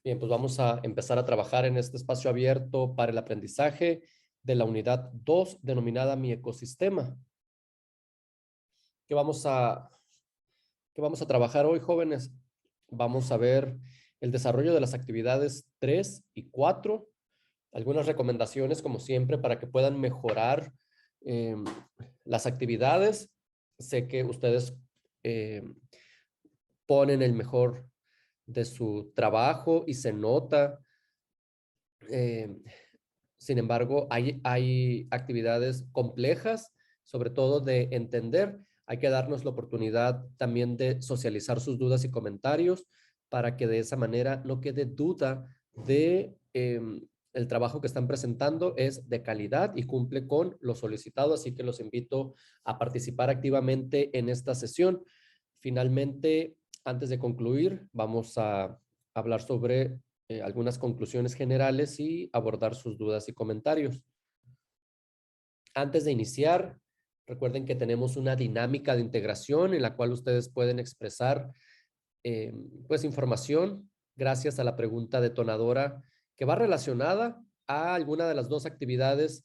Bien, pues vamos a empezar a trabajar en este espacio abierto para el aprendizaje de la unidad 2 denominada Mi Ecosistema. ¿Qué vamos a, qué vamos a trabajar hoy, jóvenes? Vamos a ver el desarrollo de las actividades 3 y 4, algunas recomendaciones, como siempre, para que puedan mejorar eh, las actividades. Sé que ustedes eh, ponen el mejor de su trabajo y se nota. eh, Sin embargo, hay actividades complejas, sobre todo de entender. Hay que darnos la oportunidad también de socializar sus dudas y comentarios para que de esa manera no quede duda de el trabajo que están presentando es de calidad y cumple con lo solicitado. Así que los invito a participar activamente en esta sesión. Finalmente, antes de concluir, vamos a hablar sobre algunas conclusiones generales y abordar sus dudas y comentarios. Antes de iniciar, recuerden que tenemos una dinámica de integración en la cual ustedes pueden expresar pues información gracias a la pregunta detonadora que va relacionada a alguna de las dos actividades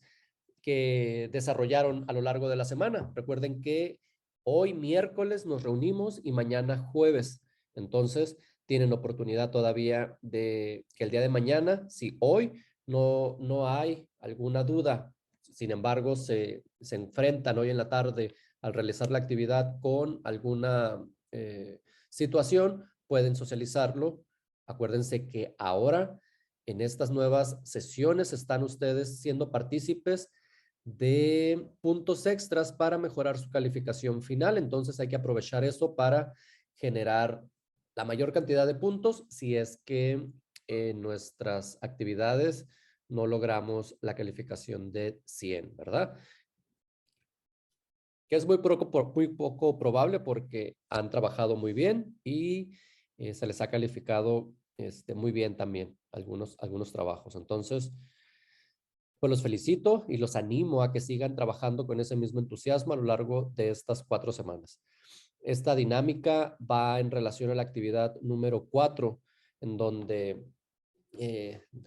que desarrollaron a lo largo de la semana. Recuerden que hoy miércoles nos reunimos y mañana jueves. Entonces, tienen oportunidad todavía de que el día de mañana, si hoy no hay alguna duda, sin embargo, se enfrentan hoy en la tarde al realizar la actividad con alguna situación, pueden socializarlo. Acuérdense que ahora en estas nuevas sesiones están ustedes siendo partícipes de puntos extras para mejorar su calificación final. Entonces hay que aprovechar eso para generar la mayor cantidad de puntos si es que en nuestras actividades no logramos la calificación de 100, ¿verdad? Que es muy poco probable porque han trabajado muy bien y se les ha calificado muy bien también algunos trabajos. Entonces, pues los felicito y los animo a que sigan trabajando con ese mismo entusiasmo a lo largo de estas 4 semanas. Esta dinámica va en relación a la actividad número 4, en donde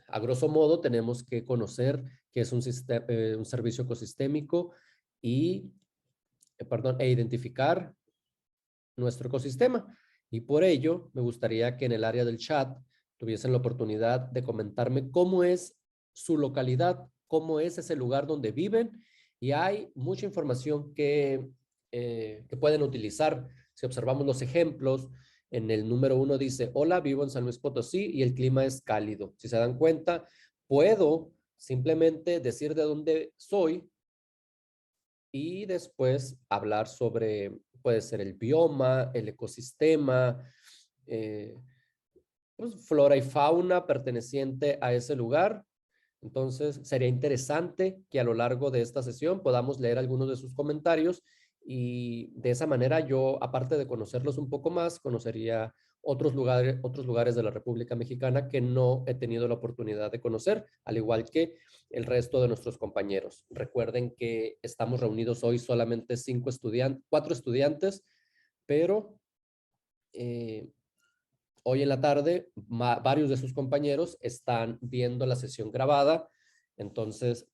a grosso modo tenemos que conocer qué es un servicio ecosistémico y, e identificar nuestro ecosistema. Y por ello, me gustaría que en el área del chat tuviesen la oportunidad de comentarme cómo es su localidad, cómo es ese lugar donde viven. Y hay mucha información que pueden utilizar. Si observamos los ejemplos, en el número 1 dice, hola, vivo en San Luis Potosí y el clima es cálido. Si se dan cuenta, puedo simplemente decir de dónde soy y después hablar sobre, puede ser el bioma, el ecosistema, eh, pues, flora y fauna perteneciente a ese lugar. Entonces, sería interesante que a lo largo de esta sesión podamos leer algunos de sus comentarios y de esa manera yo, aparte de conocerlos un poco más, conocería otros lugares de la República Mexicana que no he tenido la oportunidad de conocer, al igual que el resto de nuestros compañeros. Recuerden que estamos reunidos hoy solamente 4 estudiantes, pero eh, hoy en la tarde varios de sus compañeros están viendo la sesión grabada. Entonces,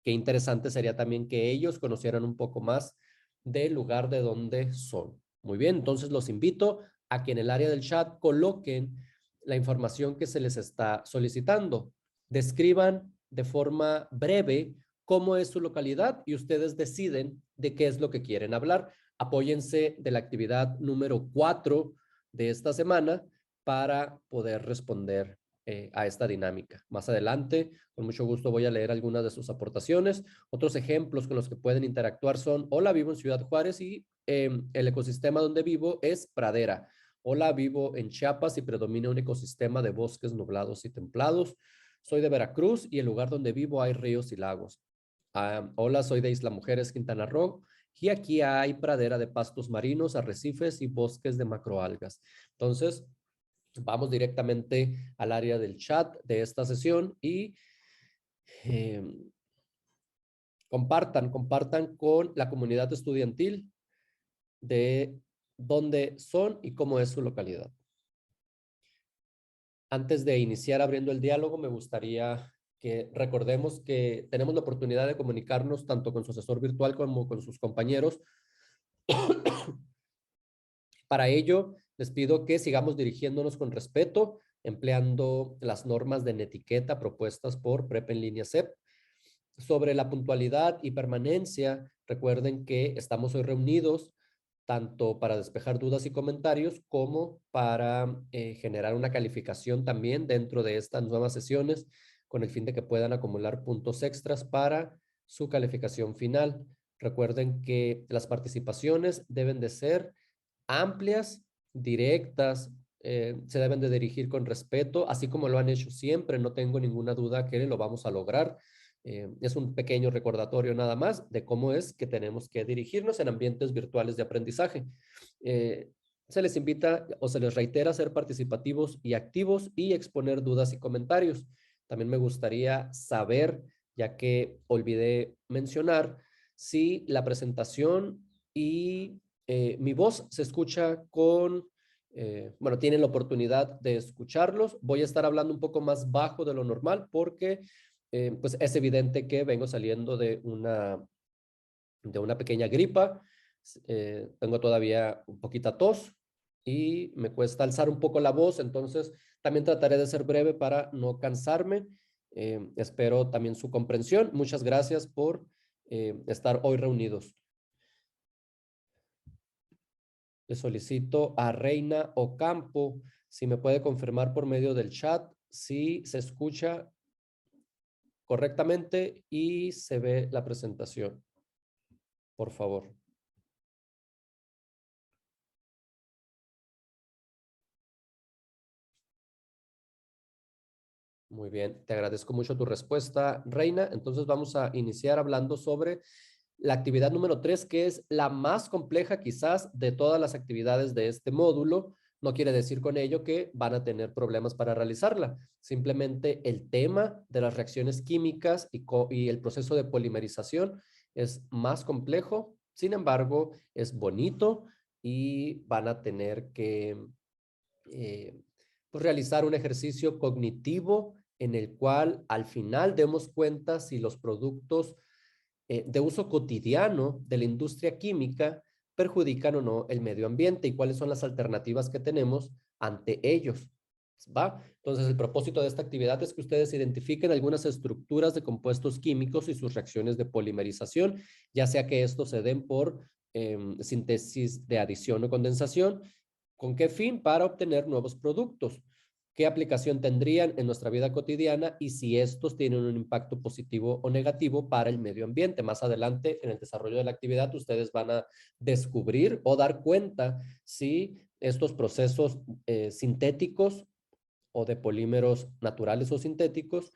qué interesante sería también que ellos conocieran un poco más del lugar de donde son. Muy bien, entonces los invito a que en el área del chat coloquen la información que se les está solicitando. Describan de forma breve cómo es su localidad y ustedes deciden de qué es lo que quieren hablar. Apóyense de la actividad número 4 de esta semana para poder responder a esta dinámica. Más adelante, con mucho gusto voy a leer algunas de sus aportaciones. Otros ejemplos con los que pueden interactuar son, hola, vivo en Ciudad Juárez y el ecosistema donde vivo es pradera. Hola, vivo en Chiapas y predomina un ecosistema de bosques nublados y templados. Soy de Veracruz y el lugar donde vivo hay ríos y lagos. Hola, soy de Isla Mujeres, Quintana Roo, y aquí hay pradera de pastos marinos, arrecifes y bosques de macroalgas. Entonces, vamos directamente al área del chat de esta sesión y eh, compartan con la comunidad estudiantil de dónde son y cómo es su localidad. Antes de iniciar abriendo el diálogo, me gustaría que recordemos que tenemos la oportunidad de comunicarnos tanto con su asesor virtual como con sus compañeros. Para ello, les pido que sigamos dirigiéndonos con respeto, empleando las normas de netiqueta propuestas por Prep en línea CEP. Sobre la puntualidad y permanencia, recuerden que estamos hoy reunidos tanto para despejar dudas y comentarios como para generar una calificación también dentro de estas nuevas sesiones con el fin de que puedan acumular puntos extras para su calificación final. Recuerden que las participaciones deben de ser amplias, directas, se deben de dirigir con respeto, así como lo han hecho siempre. No tengo ninguna duda que lo vamos a lograr. Es un pequeño recordatorio nada más de cómo es que tenemos que dirigirnos en ambientes virtuales de aprendizaje. Se les invita o se les reitera ser participativos y activos y exponer dudas y comentarios. También me gustaría saber, ya que olvidé mencionar, si la presentación y mi voz se escucha con, bueno, tienen la oportunidad de escucharlos. Voy a estar hablando un poco más bajo de lo normal porque pues es evidente que vengo saliendo de una pequeña gripa. Tengo todavía un poquita tos y me cuesta alzar un poco la voz, entonces también trataré de ser breve para no cansarme. Espero también su comprensión. Muchas gracias por estar hoy reunidos. Le solicito a Reina Ocampo si me puede confirmar por medio del chat si se escucha correctamente y se ve la presentación, por favor. Muy bien, te agradezco mucho tu respuesta, Reina. Entonces vamos a iniciar hablando sobre la actividad número 3, que es la más compleja quizás de todas las actividades de este módulo. No quiere decir con ello que van a tener problemas para realizarla. Simplemente el tema de las reacciones químicas y el proceso de polimerización es más complejo. Sin embargo, es bonito y van a tener que eh, pues realizar un ejercicio cognitivo en el cual al final demos cuenta si los productos de uso cotidiano de la industria química perjudican o no el medio ambiente y cuáles son las alternativas que tenemos ante ellos. ¿Va? Entonces, el propósito de esta actividad es que ustedes identifiquen algunas estructuras de compuestos químicos y sus reacciones de polimerización, ya sea que estos se den por síntesis de adición o condensación. ¿Con qué fin? Para obtener nuevos productos. ¿Qué aplicación tendrían en nuestra vida cotidiana y si estos tienen un impacto positivo o negativo para el medio ambiente? Más adelante, en el desarrollo de la actividad, ustedes van a descubrir o dar cuenta si estos procesos sintéticos o de polímeros naturales o sintéticos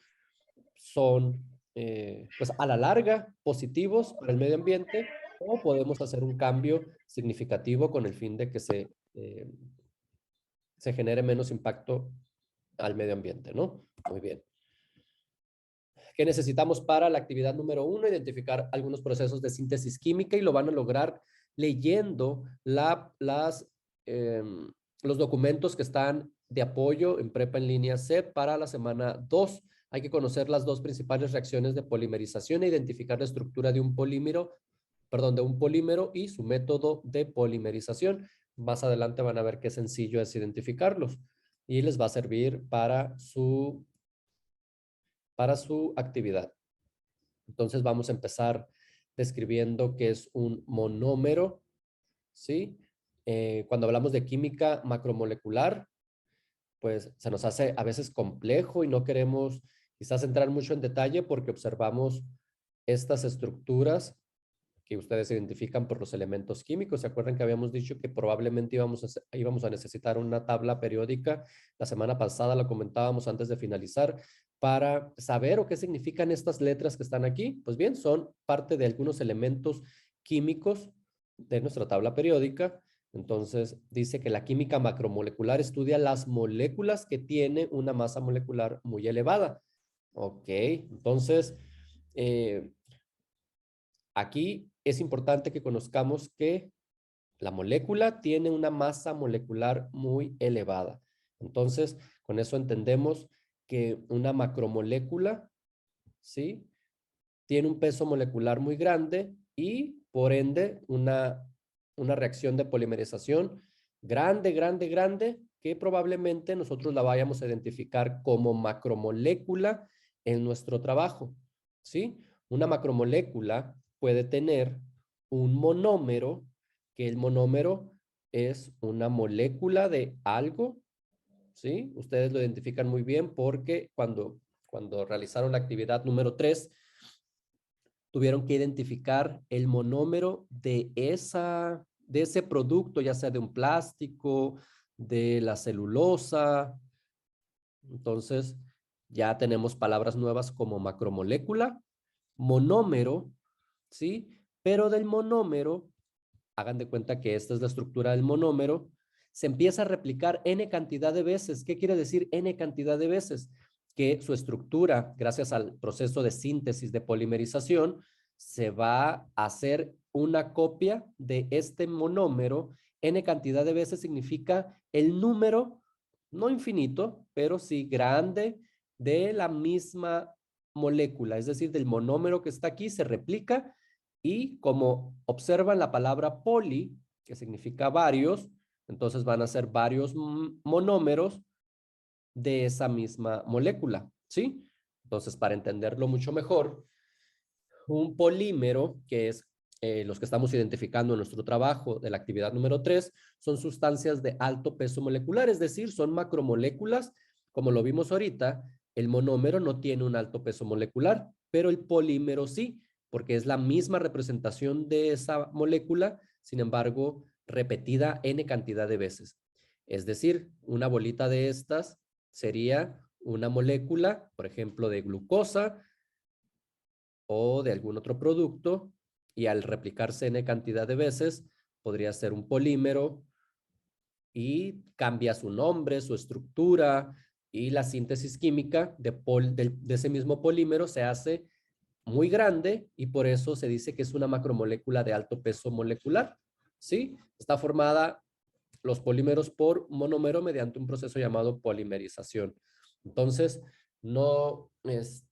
son, pues a la larga, positivos para el medio ambiente o podemos hacer un cambio significativo con el fin de que se genere menos impacto al medio ambiente, ¿no? Muy bien. ¿Qué necesitamos para la actividad número 1? Identificar algunos procesos de síntesis química y lo van a lograr leyendo eh, los documentos que están de apoyo en Prepa en línea C para la semana 2. Hay que conocer las dos principales reacciones de polimerización e identificar la estructura de un polímero y su método de polimerización. Más adelante van a ver qué sencillo es identificarlos y les va a servir para su actividad. Entonces vamos a empezar describiendo qué es un monómero, ¿sí? Cuando hablamos de química macromolecular, pues se nos hace a veces complejo y no queremos quizás entrar mucho en detalle porque observamos estas estructuras que ustedes identifican por los elementos químicos. ¿Se acuerdan que habíamos dicho que probablemente íbamos a necesitar una tabla periódica? La semana pasada la comentábamos antes de finalizar para saber o qué significan estas letras que están aquí. Pues bien, son parte de algunos elementos químicos de nuestra tabla periódica. Entonces, dice que la química macromolecular estudia las moléculas que tienen una masa molecular muy elevada. Ok, entonces, aquí es importante que conozcamos que la molécula tiene una masa molecular muy elevada. Entonces, con eso entendemos que una macromolécula, ¿sí?, tiene un peso molecular muy grande y, por ende, una reacción de polimerización grande, grande, grande, que probablemente nosotros la vayamos a identificar como macromolécula en nuestro trabajo, ¿sí? Una macromolécula puede tener un monómero, que el monómero es una molécula de algo, ¿sí? Ustedes lo identifican muy bien porque cuando realizaron la actividad número 3, tuvieron que identificar el monómero de ese producto, ya sea de un plástico, de la celulosa. Entonces, ya tenemos palabras nuevas como macromolécula, monómero, ¿sí? Pero del monómero, hagan de cuenta que esta es la estructura del monómero, se empieza a replicar n cantidad de veces. ¿Qué quiere decir n cantidad de veces? Que su estructura, gracias al proceso de síntesis de polimerización, se va a hacer una copia de este monómero. N cantidad de veces significa el número, no infinito, pero sí grande, de la misma molécula, es decir, del monómero que está aquí, se replica y como observan la palabra poli, que significa varios, entonces van a ser varios monómeros de esa misma molécula, ¿sí? Entonces, para entenderlo mucho mejor, un polímero, que es los que estamos identificando en nuestro trabajo de la actividad número 3, son sustancias de alto peso molecular, es decir, son macromoléculas. Como lo vimos ahorita, el monómero no tiene un alto peso molecular, pero el polímero sí, porque es la misma representación de esa molécula, sin embargo, repetida n cantidad de veces. Es decir, una bolita de estas sería una molécula, por ejemplo, de glucosa o de algún otro producto, y al replicarse n cantidad de veces, podría ser un polímero y cambia su nombre, su estructura, y la síntesis química de ese mismo polímero se hace muy grande y por eso se dice que es una macromolécula de alto peso molecular, ¿sí? Está formada los polímeros por monómero mediante un proceso llamado polimerización. Entonces, no es,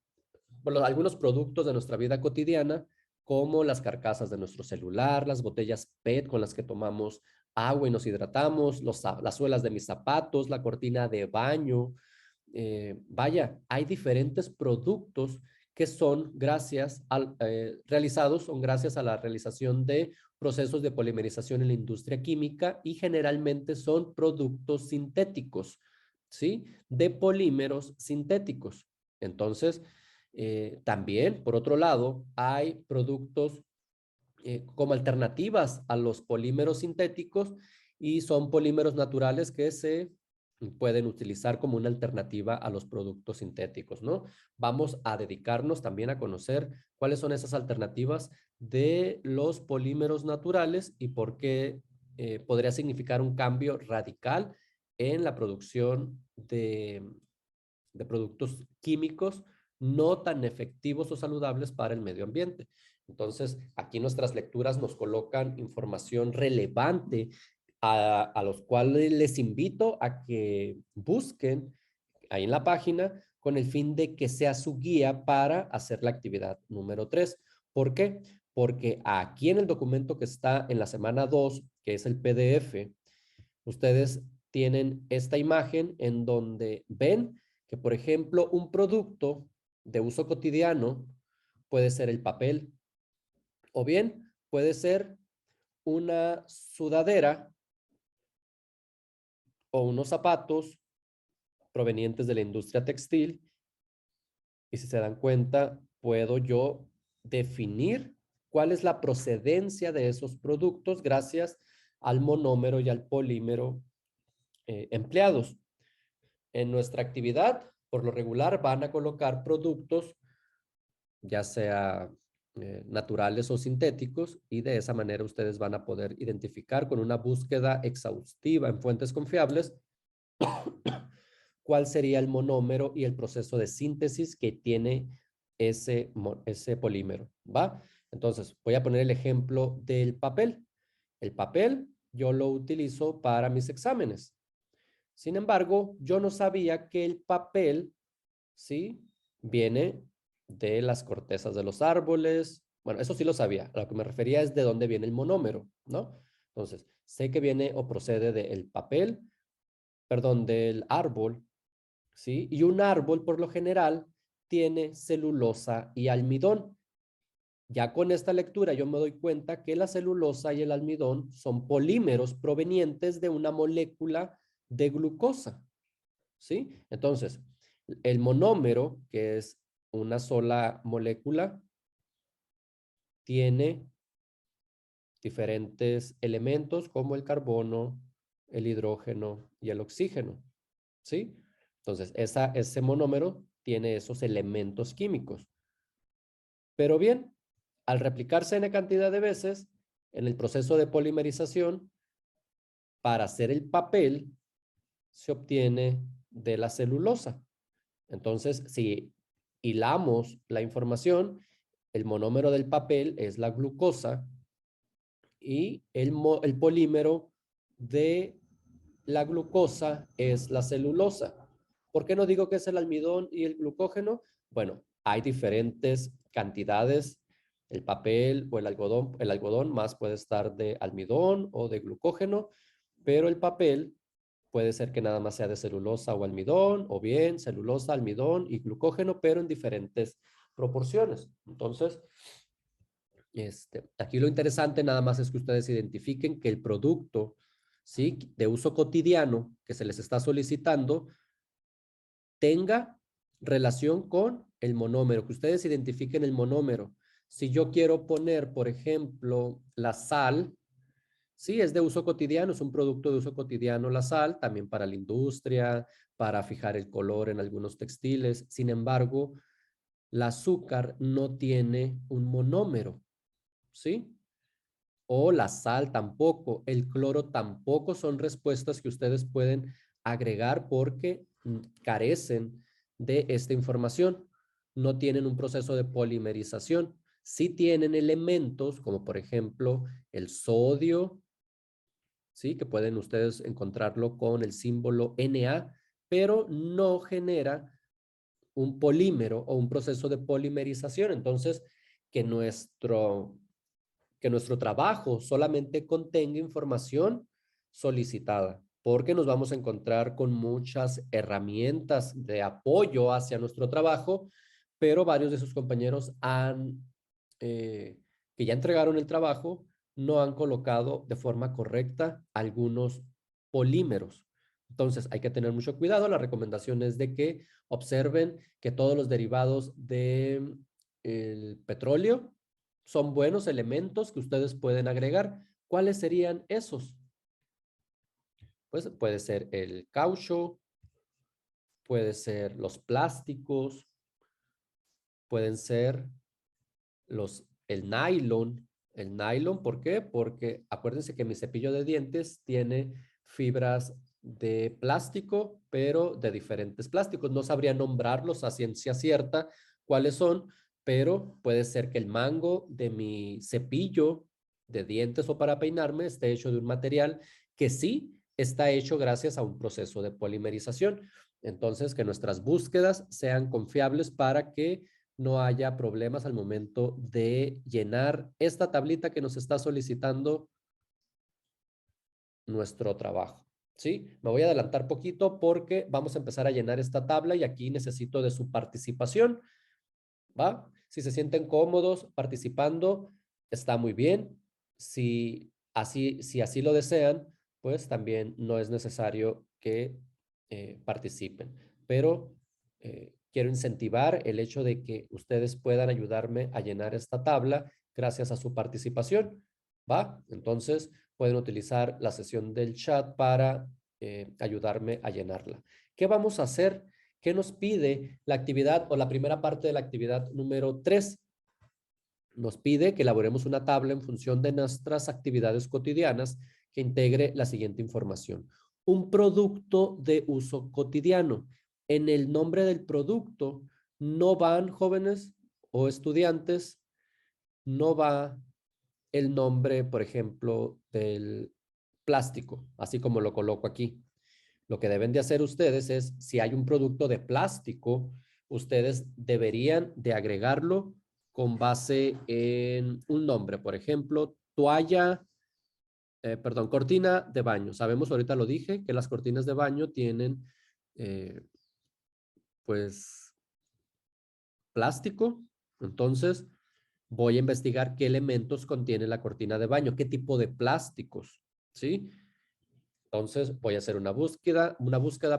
bueno, algunos productos de nuestra vida cotidiana, como las carcasas de nuestro celular, las botellas PET con las que tomamos agua y nos hidratamos, las suelas de mis zapatos, la cortina de baño. Vaya, hay diferentes productos que son realizados, son gracias a la realización de procesos de polimerización en la industria química y generalmente son productos sintéticos, ¿sí? De polímeros sintéticos. Entonces, también, por otro lado, hay productos como alternativas a los polímeros sintéticos y son polímeros naturales que se pueden utilizar como una alternativa a los productos sintéticos, ¿no? Vamos a dedicarnos también a conocer cuáles son esas alternativas de los polímeros naturales y por qué podría significar un cambio radical en la producción de productos químicos no tan efectivos o saludables para el medio ambiente. Entonces, aquí nuestras lecturas nos colocan información relevante a los cuales les invito a que busquen ahí en la página con el fin de que sea su guía para hacer la actividad número 3. ¿Por qué? Porque aquí en el documento que está en la semana 2, que es el PDF, ustedes tienen esta imagen en donde ven que, por ejemplo, un producto de uso cotidiano puede ser el papel o bien puede ser una sudadera o unos zapatos provenientes de la industria textil. Y si se dan cuenta, puedo yo definir cuál es la procedencia de esos productos gracias al monómero y al polímero empleados. En nuestra actividad, por lo regular, van a colocar productos, ya sea naturales o sintéticos, y de esa manera ustedes van a poder identificar con una búsqueda exhaustiva en fuentes confiables cuál sería el monómero y el proceso de síntesis que tiene ese polímero, ¿va? Entonces, voy a poner el ejemplo del papel. El papel yo lo utilizo para mis exámenes, Sin embargo, yo no sabía que el papel, ¿sí? Viene de las cortezas de los árboles. Bueno, eso sí lo sabía. A lo que me refería es de dónde viene el monómero, ¿no? Entonces, sé que viene o procede del papel, perdón, del árbol, ¿sí? Y un árbol, por lo general, tiene celulosa y almidón. Ya con esta lectura yo me doy cuenta que la celulosa y el almidón son polímeros provenientes de una molécula de glucosa, ¿sí? Entonces, el monómero, que es una sola molécula, tiene diferentes elementos como el carbono, el hidrógeno y el oxígeno, ¿sí? Entonces, ese monómero tiene esos elementos químicos. Pero bien, al replicarse n cantidad de veces, en el proceso de polimerización, para hacer el papel, se obtiene de la celulosa. Entonces, si hilamos la información, el monómero del papel es la glucosa y el polímero de la glucosa es la celulosa. ¿Por qué no digo que es el almidón y el glucógeno? Bueno, hay diferentes cantidades. El papel o el algodón más puede estar de almidón o de glucógeno, pero el papel puede ser que nada más sea de celulosa o almidón, o bien celulosa, almidón y glucógeno, pero en diferentes proporciones. Entonces, aquí lo interesante nada más es que ustedes identifiquen que el producto, ¿sí? De uso cotidiano que se les está solicitando tenga relación con el monómero, que ustedes identifiquen el monómero. Si yo quiero poner, por ejemplo, la sal, sí, es de uso cotidiano, es un producto de uso cotidiano la sal, también para la industria, para fijar el color en algunos textiles. Sin embargo, el azúcar no tiene un monómero, ¿sí? O la sal tampoco, el cloro tampoco son respuestas que ustedes pueden agregar porque carecen de esta información. No tienen un proceso de polimerización. Sí tienen elementos como por ejemplo el sodio, ¿sí? Que pueden ustedes encontrarlo con el símbolo Na, pero no genera un polímero o un proceso de polimerización. Entonces, que nuestro que nuestro trabajo solamente contenga información solicitada, porque nos vamos a encontrar con muchas herramientas de apoyo hacia nuestro trabajo, pero varios de sus compañeros que ya entregaron el trabajo, no han colocado de forma correcta algunos polímeros. Entonces hay que tener mucho cuidado. La recomendación es de que observen que todos los derivados de el petróleo son buenos elementos que ustedes pueden agregar. ¿Cuáles serían esos? Pues puede ser el caucho, puede ser los plásticos, pueden ser el nylon. El nylon, ¿por qué? Porque acuérdense que mi cepillo de dientes tiene fibras de plástico, pero de diferentes plásticos. No sabría nombrarlos a ciencia cierta cuáles son, pero puede ser que el mango de mi cepillo de dientes o para peinarme esté hecho de un material que sí está hecho gracias a un proceso de polimerización. Entonces, que nuestras búsquedas sean confiables para que no haya problemas al momento de llenar esta tablita que nos está solicitando nuestro trabajo. ¿Sí? Me voy a adelantar poquito porque vamos a empezar a llenar esta tabla y aquí necesito de su participación. ¿Va? Si se sienten cómodos participando, está muy bien. Si así lo desean, pues también no es necesario que participen. Pero quiero incentivar el hecho de que ustedes puedan ayudarme a llenar esta tabla gracias a su participación. ¿Va? Entonces, pueden utilizar la sesión del chat para ayudarme a llenarla. ¿Qué vamos a hacer? ¿Qué nos pide la actividad o la primera parte de la actividad número 3? Nos pide que elaboremos una tabla en función de nuestras actividades cotidianas que integre la siguiente información. Un producto de uso cotidiano. En el nombre del producto no van jóvenes o estudiantes, no va el nombre, por ejemplo, del plástico, así como lo coloco aquí. Lo que deben de hacer ustedes es, si hay un producto de plástico, ustedes deberían de agregarlo con base en un nombre. Por ejemplo, toalla, perdón, cortina de baño. Sabemos, ahorita lo dije, que las cortinas de baño tienen, pues, plástico. Entonces, voy a investigar qué elementos contiene la cortina de baño, qué tipo de plásticos, ¿sí? Entonces voy a hacer una búsqueda,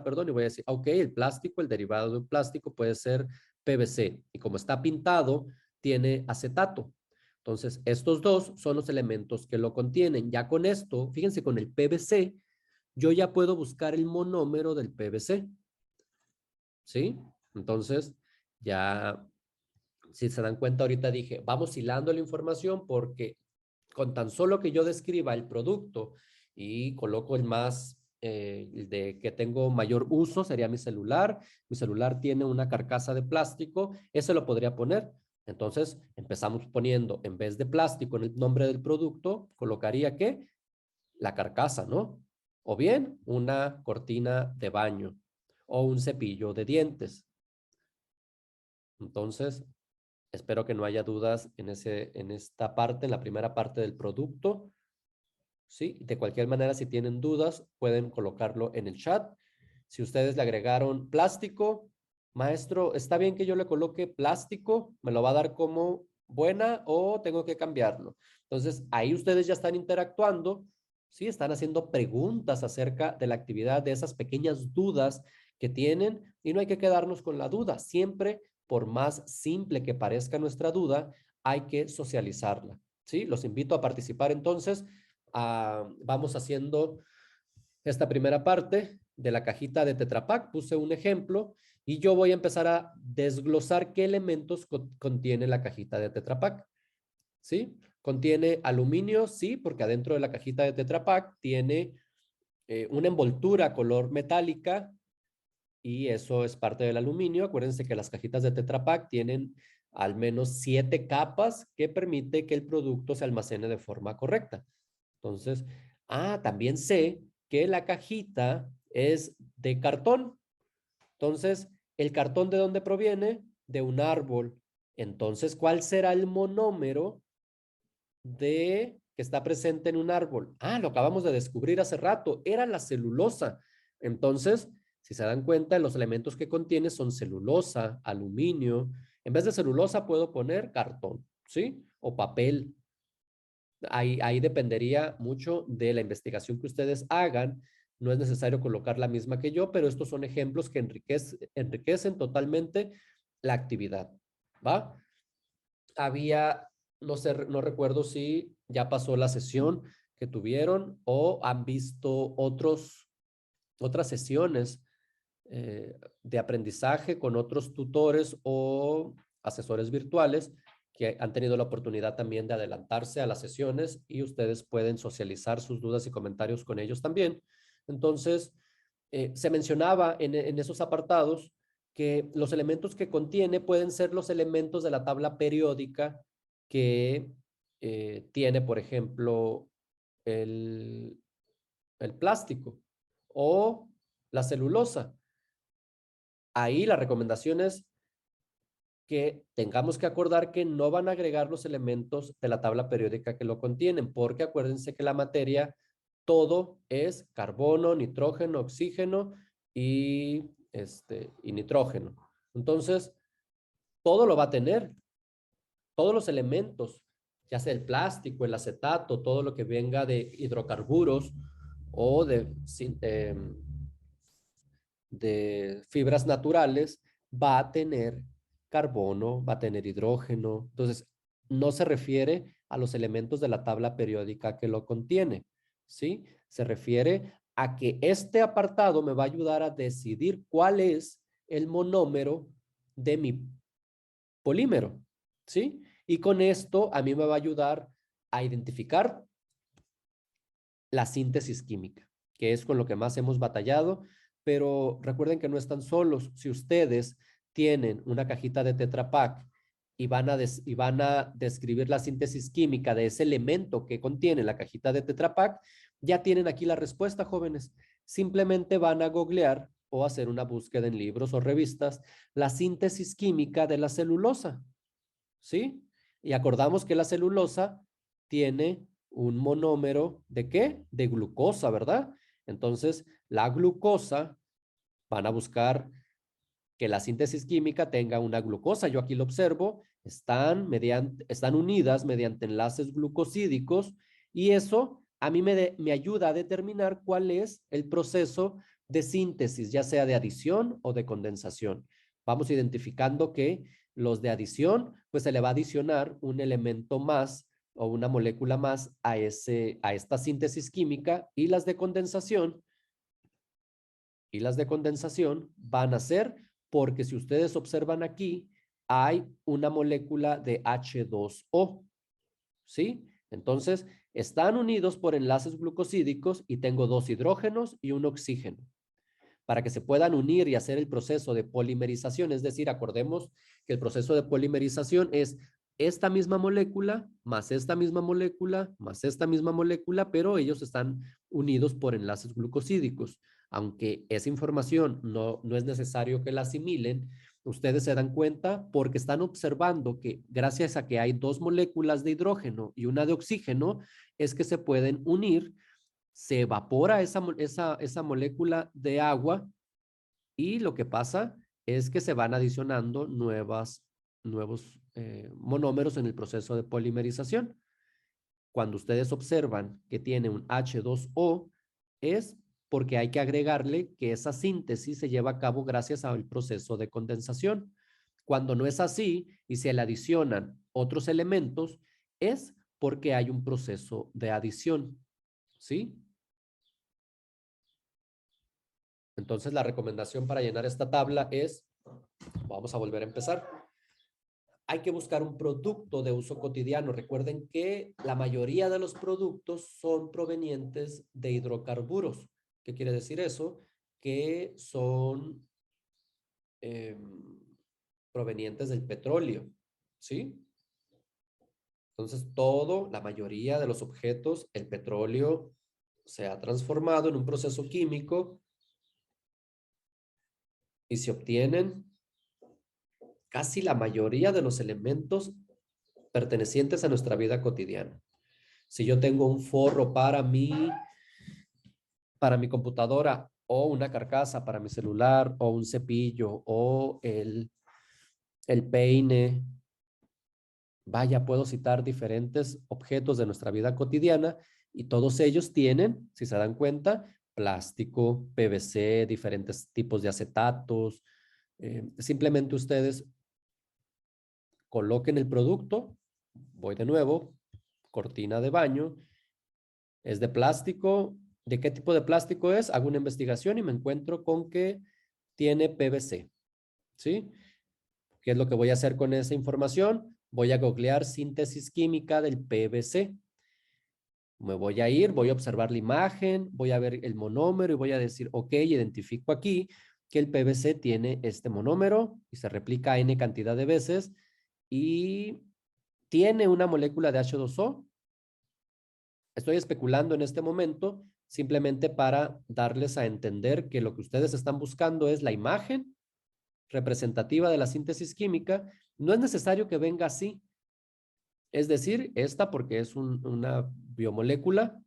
perdón, y voy a decir, ok, el plástico, el derivado de un plástico puede ser PVC. Y como está pintado, tiene acetato. Entonces, estos dos son los elementos que lo contienen. Ya con esto, fíjense, con el PVC, yo ya puedo buscar el monómero del PVC. ¿Sí? Entonces, ya, si se dan cuenta, ahorita dije, vamos hilando la información porque con tan solo que yo describa el producto y coloco el más, el de que tengo mayor uso, sería mi celular. Mi celular tiene una carcasa de plástico, ese lo podría poner. Entonces, empezamos poniendo, en vez de plástico en el nombre del producto, colocaría ¿qué? La carcasa, ¿no? O bien una cortina de baño o un cepillo de dientes. Entonces, espero que no haya dudas en esta parte, en la primera parte del producto. ¿Sí? De cualquier manera, si tienen dudas, pueden colocarlo en el chat. Si ustedes le agregaron plástico, maestro, ¿está bien que yo le coloque plástico? ¿Me lo va a dar como buena o tengo que cambiarlo? Entonces, ahí ustedes ya están interactuando, ¿sí? Están haciendo preguntas acerca de la actividad, de esas pequeñas dudas que tienen y no hay que quedarnos con la duda. Siempre, por más simple que parezca nuestra duda, hay que socializarla, ¿sí? Los invito a participar entonces. Vamos haciendo esta primera parte de la cajita de Tetra Pak. Puse un ejemplo y yo voy a empezar a desglosar qué elementos contiene la cajita de Tetra Pak. ¿Sí? Contiene aluminio, sí, porque adentro de la cajita de Tetra Pak tiene una envoltura color metálica y eso es parte del aluminio. Acuérdense que las cajitas de Tetra Pak tienen al menos 7 capas que permite que el producto se almacene de forma correcta. Entonces, también sé que la cajita es de cartón. Entonces, ¿el cartón de dónde proviene? De un árbol. Entonces, ¿cuál será el monómero de que está presente en un árbol? Lo acabamos de descubrir hace rato, era la celulosa. Entonces, si se dan cuenta, los elementos que contiene son celulosa, aluminio. En vez de celulosa puedo poner cartón, ¿sí? O papel. Ahí dependería mucho de la investigación que ustedes hagan. No es necesario colocar la misma que yo, pero estos son ejemplos que enriquecen totalmente la actividad, ¿va? Había, no sé, no recuerdo si ya pasó la sesión que tuvieron o han visto otras sesiones de aprendizaje con otros tutores o asesores virtuales que han tenido la oportunidad también de adelantarse a las sesiones y ustedes pueden socializar sus dudas y comentarios con ellos también. Entonces, se mencionaba en esos apartados que los elementos que contiene pueden ser los elementos de la tabla periódica que tiene, por ejemplo, el, el plástico o la celulosa. Ahí la recomendación es que tengamos que acordar que no van a agregar los elementos de la tabla periódica que lo contienen, porque acuérdense que la materia, todo es carbono, nitrógeno, oxígeno y nitrógeno. Entonces, todo lo va a tener, todos los elementos, ya sea el plástico, el acetato, todo lo que venga de hidrocarburos o de fibras naturales, va a tener carbono, va a tener hidrógeno. Entonces, no se refiere a los elementos de la tabla periódica que lo contiene, ¿sí? Se refiere a que este apartado me va a ayudar a decidir cuál es el monómero de mi polímero, ¿sí? Y con esto a mí me va a ayudar a identificar la síntesis química, que es con lo que más hemos batallado, pero recuerden que no están solos. Si ustedes tienen una cajita de Tetra Pak y van a describir la síntesis química de ese elemento que contiene la cajita de Tetra Pak, ya tienen aquí la respuesta, jóvenes. simplemente van a googlear o hacer una búsqueda en libros o revistas, la síntesis química de la celulosa, ¿sí? Y acordamos que la celulosa tiene un monómero ¿de qué? De glucosa, ¿verdad? Entonces, la glucosa, van a buscar que la síntesis química tenga una glucosa. Yo aquí lo observo, están unidas mediante enlaces glucosídicos y eso a mí me ayuda a determinar cuál es el proceso de síntesis, ya sea de adición o de condensación. Vamos identificando que los de adición, pues se le va a adicionar un elemento más o una molécula más a esta síntesis química y las de condensación van a ser porque si ustedes observan aquí, hay una molécula de H2O, ¿sí? Entonces, están unidos por enlaces glucosídicos y tengo dos hidrógenos y un oxígeno. Para que se puedan unir y hacer el proceso de polimerización, es decir, acordemos que el proceso de polimerización es esta misma molécula, más esta misma molécula, más esta misma molécula, pero ellos están unidos por enlaces glucosídicos. Aunque esa información no es necesario que la asimilen, ustedes se dan cuenta porque están observando que gracias a que hay dos moléculas de hidrógeno y una de oxígeno, es que se pueden unir, se evapora esa molécula de agua y lo que pasa es que se van adicionando nuevos monómeros en el proceso de polimerización. Cuando ustedes observan que tiene un H2O, es porque hay que agregarle que esa síntesis se lleva a cabo gracias al proceso de condensación. Cuando no es así y se le adicionan otros elementos, es porque hay un proceso de adición, ¿sí? Entonces, la recomendación para llenar esta tabla es, vamos a volver a empezar. Hay que buscar un producto de uso cotidiano. Recuerden que la mayoría de los productos son provenientes de hidrocarburos. ¿Qué quiere decir eso? Que son eh, provenientes del petróleo, ¿sí? Entonces, la mayoría de los objetos, el petróleo se ha transformado en un proceso químico y se obtienen casi la mayoría de los elementos pertenecientes a nuestra vida cotidiana. Si yo tengo un forro para mi computadora o una carcasa para mi celular o un cepillo o el peine, vaya, puedo citar diferentes objetos de nuestra vida cotidiana y todos ellos tienen, si se dan cuenta, plástico, PVC, diferentes tipos de acetatos. Simplemente ustedes coloquen el producto, voy de nuevo, cortina de baño, es de plástico. ¿De qué tipo de plástico es? Hago una investigación y me encuentro con que tiene PVC, ¿sí? ¿Qué es lo que voy a hacer con esa información? Voy a googlear síntesis química del PVC. Me voy a ir, voy a observar la imagen, voy a ver el monómero y voy a decir, ok, identifico aquí que el PVC tiene este monómero y se replica N cantidad de veces y tiene una molécula de H2O. Estoy especulando en este momento simplemente para darles a entender que lo que ustedes están buscando es la imagen representativa de la síntesis química. No es necesario que venga así. Es decir, esta porque es una biomolécula,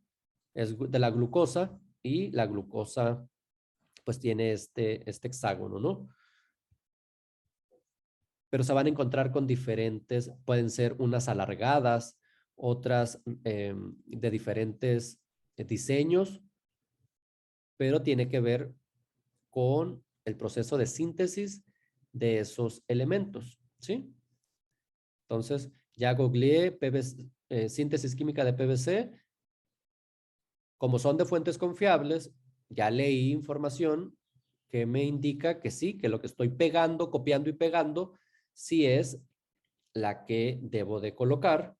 es de la glucosa y la glucosa pues tiene este hexágono, ¿no? Pero se van a encontrar con diferentes, pueden ser unas alargadas, otras de diferentes diseños, pero tiene que ver con el proceso de síntesis de esos elementos, ¿sí? Entonces, ya googleé PVC, síntesis química de PVC. Como son de fuentes confiables, ya leí información que me indica que sí, que lo que estoy pegando, copiando y pegando, sí es la que debo de colocar.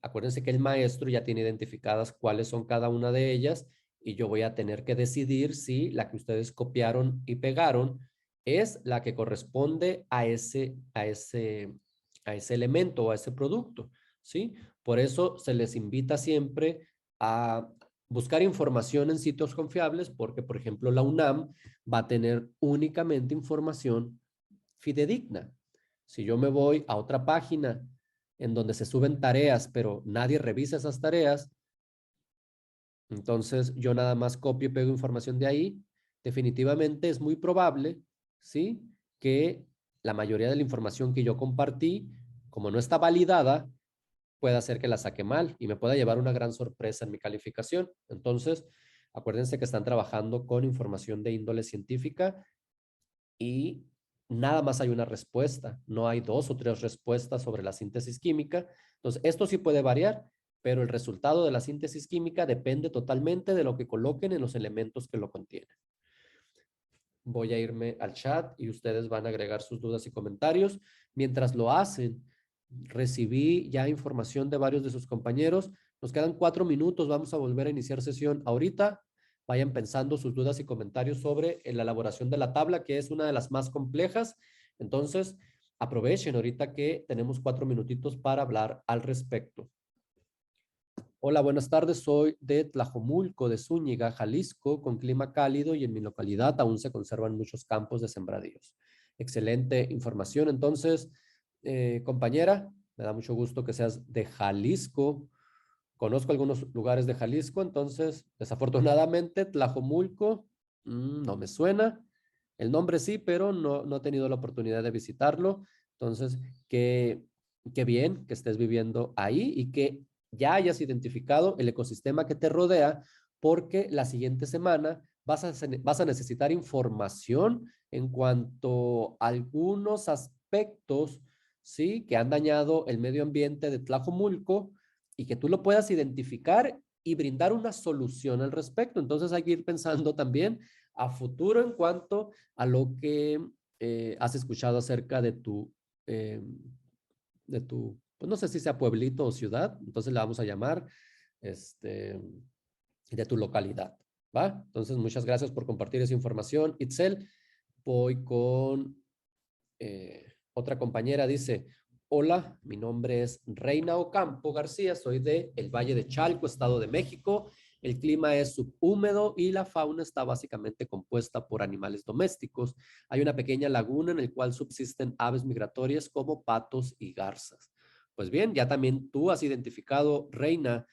Acuérdense que el maestro ya tiene identificadas cuáles son cada una de ellas y yo voy a tener que decidir si la que ustedes copiaron y pegaron es la que corresponde a ese elemento o a ese producto, ¿sí? Por eso se les invita siempre a Buscar información en sitios confiables porque, por ejemplo, la UNAM va a tener únicamente información fidedigna. Si yo me voy a otra página en donde se suben tareas, pero nadie revisa esas tareas, entonces yo nada más copio y pego información de ahí, definitivamente es muy probable, ¿sí? Que la mayoría de la información que yo compartí, como no está validada, puede hacer que la saque mal y me pueda llevar una gran sorpresa en mi calificación. Entonces, acuérdense que están trabajando con información de índole científica y nada más hay una respuesta, no hay dos o tres respuestas sobre la síntesis química. Entonces, esto sí puede variar, pero el resultado de la síntesis química depende totalmente de lo que coloquen en los elementos que lo contienen. Voy a irme al chat y ustedes van a agregar sus dudas y comentarios. Mientras lo hacen, recibí ya información de varios de sus compañeros. Nos quedan 4 minutos, vamos a volver a iniciar sesión ahorita. Vayan pensando sus dudas y comentarios sobre la elaboración de la tabla, que es una de las más complejas. Entonces, aprovechen ahorita que tenemos 4 minutitos para hablar al respecto. Hola, buenas tardes. Soy de Tlajomulco, de Zúñiga, Jalisco, con clima cálido y en mi localidad aún se conservan muchos campos de sembradíos. Excelente información. Entonces, compañera, me da mucho gusto que seas de Jalisco. Conozco algunos lugares de Jalisco, entonces, desafortunadamente, Tlajomulco no me suena. El nombre sí, pero no he tenido la oportunidad de visitarlo. Entonces, qué bien que estés viviendo ahí y que ya hayas identificado el ecosistema que te rodea, porque la siguiente semana vas a necesitar información en cuanto a algunos aspectos, ¿sí? Que han dañado el medio ambiente de Tlajomulco y que tú lo puedas identificar y brindar una solución al respecto. Entonces hay que ir pensando también a futuro en cuanto a lo que has escuchado acerca eh, pues no sé si sea pueblito o ciudad, entonces le vamos a llamar, este, de tu localidad, ¿va? Entonces, muchas gracias por compartir esa información. Itzel, voy con otra compañera, dice, hola, mi nombre es Reina Ocampo García, soy de el Valle de Chalco, Estado de México. El clima es subhúmedo y la fauna está básicamente compuesta por animales domésticos. Hay una pequeña laguna en la cual subsisten aves migratorias como patos y garzas. Pues bien, ya también tú has identificado, Reina,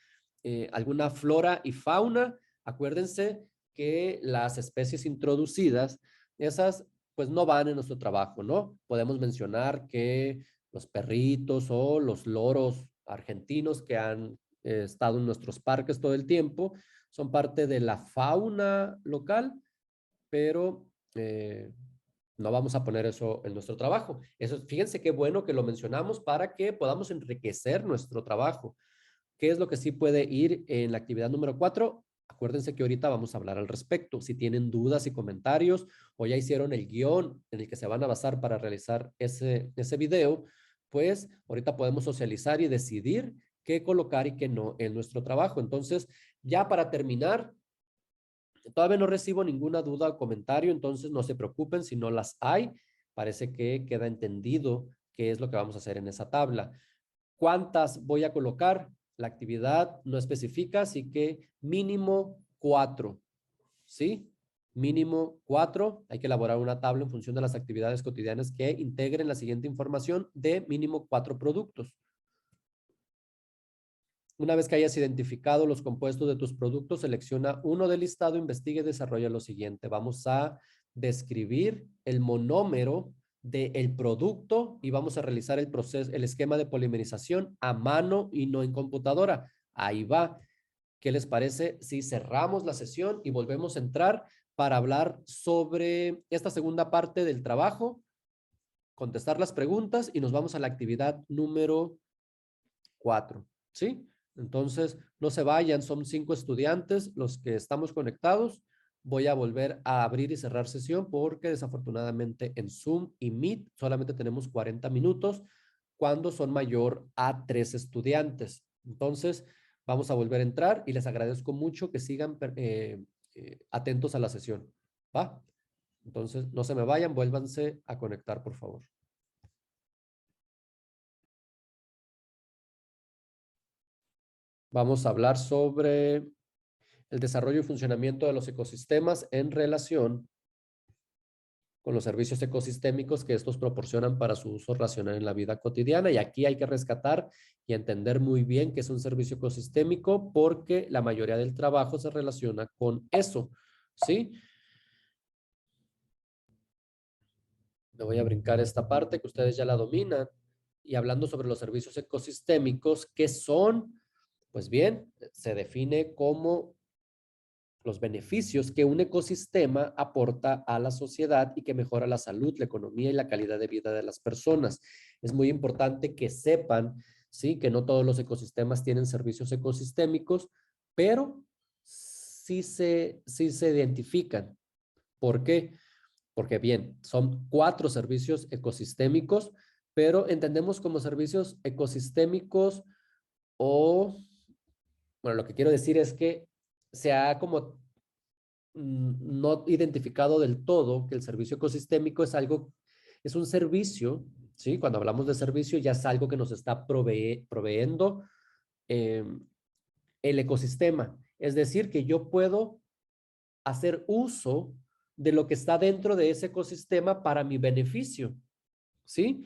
alguna flora y fauna. Acuérdense que las especies introducidas, esas pues no van en nuestro trabajo, ¿no? Podemos mencionar que los perritos o los loros argentinos que han estado en nuestros parques todo el tiempo son parte de la fauna local, pero no vamos a poner eso en nuestro trabajo. Eso, fíjense qué bueno que lo mencionamos para que podamos enriquecer nuestro trabajo. ¿Qué es lo que sí puede ir en la actividad número 4? Acuérdense que ahorita vamos a hablar al respecto. Si tienen dudas y comentarios o ya hicieron el guión en el que se van a basar para realizar ese video, pues ahorita podemos socializar y decidir qué colocar y qué no en nuestro trabajo. Entonces, ya para terminar, todavía no recibo ninguna duda o comentario, entonces no se preocupen si no las hay. Parece que queda entendido qué es lo que vamos a hacer en esa tabla. ¿Cuántas voy a colocar? La actividad no especifica, así que mínimo 4, ¿sí? Mínimo 4. Hay que elaborar una tabla en función de las actividades cotidianas que integren la siguiente información de mínimo 4 productos. Una vez que hayas identificado los compuestos de tus productos, selecciona uno del listado, investiga y desarrolla lo siguiente. Vamos a describir el monómero del producto y vamos a realizar el proceso, el esquema de polimerización a mano y no en computadora. Ahí va. ¿Qué les parece si cerramos la sesión y volvemos a entrar para hablar sobre esta segunda parte del trabajo, contestar las preguntas y nos vamos a la actividad número 4? ¿Sí? Entonces, no se vayan, son 5 estudiantes los que estamos conectados. Voy a volver a abrir y cerrar sesión porque desafortunadamente en Zoom y Meet solamente tenemos 40 minutos cuando son mayor a 3 estudiantes. Entonces, vamos a volver a entrar y les agradezco mucho que sigan atentos a la sesión. ¿Va? Entonces, no se me vayan, vuélvanse a conectar, por favor. Vamos a hablar sobre el desarrollo y funcionamiento de los ecosistemas en relación con los servicios ecosistémicos que estos proporcionan para su uso racional en la vida cotidiana. Y aquí hay que rescatar y entender muy bien qué es un servicio ecosistémico, porque la mayoría del trabajo se relaciona con eso, ¿sí? Me voy a brincar esta parte que ustedes ya la dominan. Y hablando sobre los servicios ecosistémicos, ¿qué son? Pues bien, se define como los beneficios que un ecosistema aporta a la sociedad y que mejora la salud, la economía y la calidad de vida de las personas. Es muy importante que sepan, sí, que no todos los ecosistemas tienen servicios ecosistémicos, pero sí se identifican. ¿Por qué? Porque bien, son 4 servicios ecosistémicos, pero entendemos como servicios ecosistémicos o, bueno, lo que quiero decir es que se ha como no identificado del todo que el servicio ecosistémico es algo, es un servicio, ¿sí? Cuando hablamos de servicio ya es algo que nos está proveyendo eh, el ecosistema. Es decir, que yo puedo hacer uso de lo que está dentro de ese ecosistema para mi beneficio, ¿sí?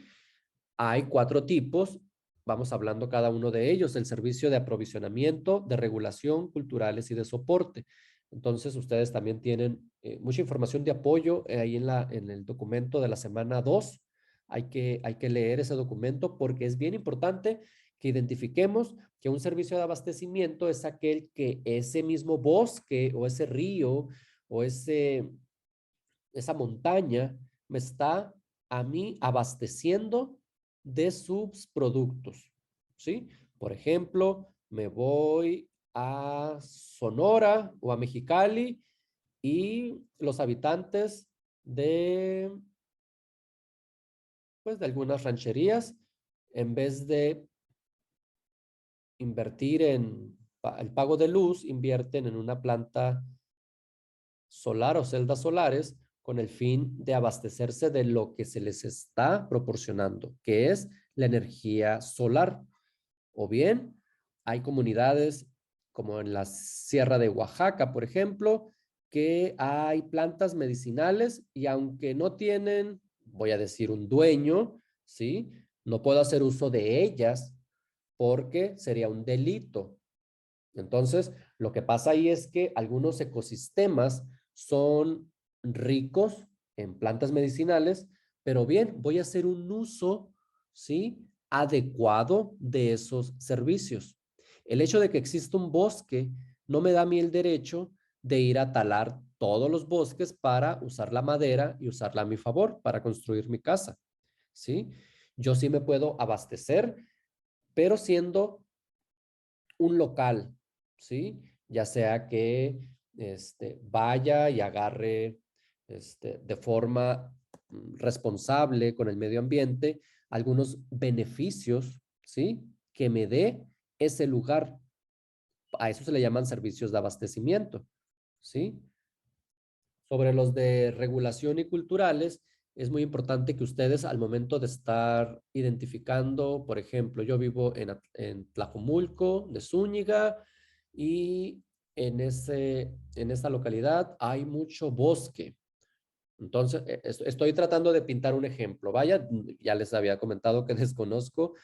Hay 4 tipos, vamos hablando cada uno de ellos: el servicio de aprovisionamiento, de regulación, culturales y de soporte. Entonces, ustedes también tienen mucha información de apoyo ahí en el documento de la semana 2. Hay que leer ese documento porque es bien importante que identifiquemos que un servicio de abastecimiento es aquel que ese mismo bosque o ese río o esa montaña me está a mí abasteciendo de sus productos, ¿sí? Por ejemplo, me voy a Sonora o a Mexicali y los habitantes de, pues, de algunas rancherías, en vez de invertir en el pago de luz, invierten en una planta solar o celdas solares con el fin de abastecerse de lo que se les está proporcionando, que es la energía solar. O bien, hay comunidades como en la Sierra de Oaxaca, por ejemplo, que hay plantas medicinales y aunque no tienen, voy a decir, un dueño, ¿sí? No puedo hacer uso de ellas porque sería un delito. Entonces, lo que pasa ahí es que algunos ecosistemas son ricos en plantas medicinales, pero bien, voy a hacer un uso, ¿sí? Adecuado de esos servicios. El hecho de que exista un bosque no me da a mí el derecho de ir a talar todos los bosques para usar la madera y usarla a mi favor para construir mi casa, ¿sí? Yo sí me puedo abastecer, pero siendo un local, ¿sí? Ya sea que vaya y agarre de forma responsable con el medio ambiente algunos beneficios, ¿sí? Que me dé ese lugar. A eso se le llaman servicios de abastecimiento, ¿sí? Sobre los de regulación y culturales, es muy importante que ustedes al momento de estar identificando, por ejemplo, yo vivo en Tlajomulco de Zúñiga y en esta localidad hay mucho bosque. Entonces, estoy tratando de pintar un ejemplo. Vaya, ya les había comentado que desconozco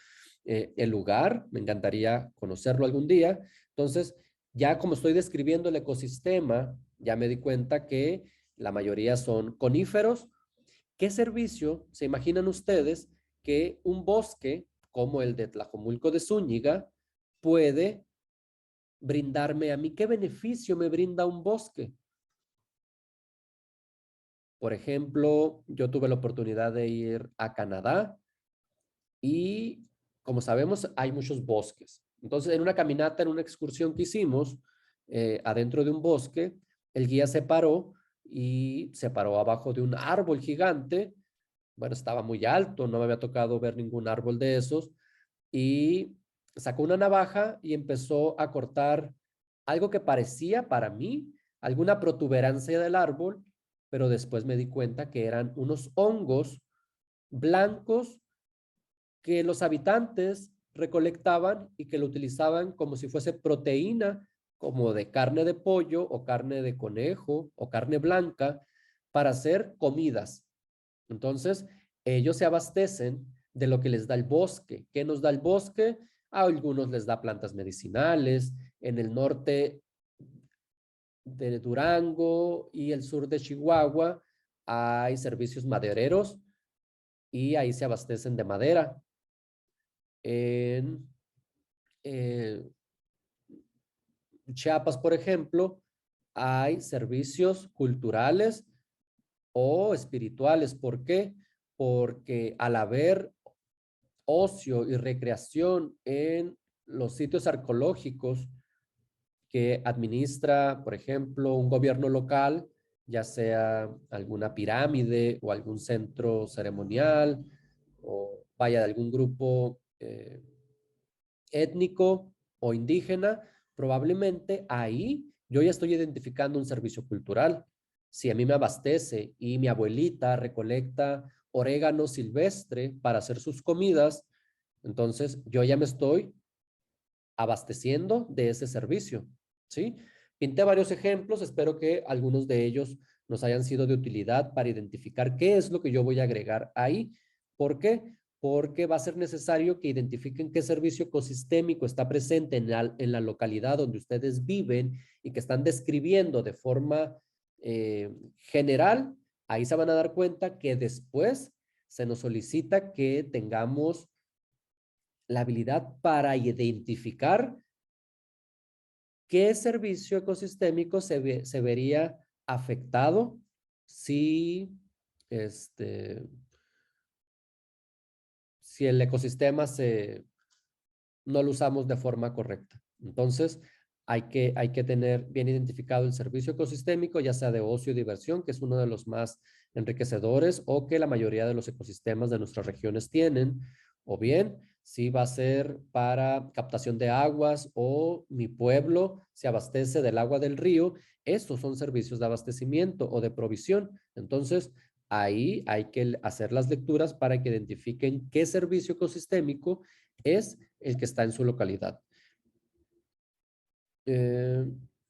el lugar, me encantaría conocerlo algún día. Entonces, ya como estoy describiendo el ecosistema, ya me di cuenta que la mayoría son coníferos. ¿Qué servicio se imaginan ustedes que un bosque como el de Tlajomulco de Zúñiga puede brindarme a mí? ¿Qué beneficio me brinda un bosque? Por ejemplo, yo tuve la oportunidad de ir a Canadá y, como sabemos, hay muchos bosques. Entonces, en una caminata, en una excursión que hicimos adentro de un bosque, el guía se paró y se paró abajo de un árbol gigante. Bueno, estaba muy alto, no me había tocado ver ningún árbol de esos. Y sacó una navaja y empezó a cortar algo que parecía para mí alguna protuberancia del árbol, pero después me di cuenta que eran unos hongos blancos que los habitantes recolectaban y que lo utilizaban como si fuese proteína como de carne de pollo o carne de conejo o carne blanca para hacer comidas. Entonces, ellos se abastecen de lo que les da el bosque. ¿Qué nos da el bosque? A algunos les da plantas medicinales. En el norte de Durango y el sur de Chihuahua hay servicios madereros y ahí se abastecen de madera. En Chiapas, por ejemplo, hay servicios culturales o espirituales. ¿Por qué? Porque al haber ocio y recreación en los sitios arqueológicos que administra, por ejemplo, un gobierno local, ya sea alguna pirámide o algún centro ceremonial o vaya de algún grupo étnico o indígena, probablemente ahí yo ya estoy identificando un servicio cultural. Si a mí me abastece y mi abuelita recolecta orégano silvestre para hacer sus comidas, entonces yo ya me estoy abasteciendo de ese servicio, ¿sí? Pinté varios ejemplos, espero que algunos de ellos nos hayan sido de utilidad para identificar qué es lo que yo voy a agregar ahí. ¿Por qué? Porque va a ser necesario que identifiquen qué servicio ecosistémico está presente en la localidad donde ustedes viven y que están describiendo de forma general. Ahí se van a dar cuenta que después se nos solicita que tengamos la habilidad para identificar qué servicio ecosistémico se vería afectado si, este, si el ecosistema no lo usamos de forma correcta. Entonces, hay que tener bien identificado el servicio ecosistémico, ya sea de ocio y diversión, que es uno de los más enriquecedores o que la mayoría de los ecosistemas de nuestras regiones tienen, o bien si va a ser para captación de aguas o mi pueblo se abastece del agua del río, estos son servicios de abastecimiento o de provisión. Entonces, ahí hay que hacer las lecturas para que identifiquen qué servicio ecosistémico es el que está en su localidad. Eh,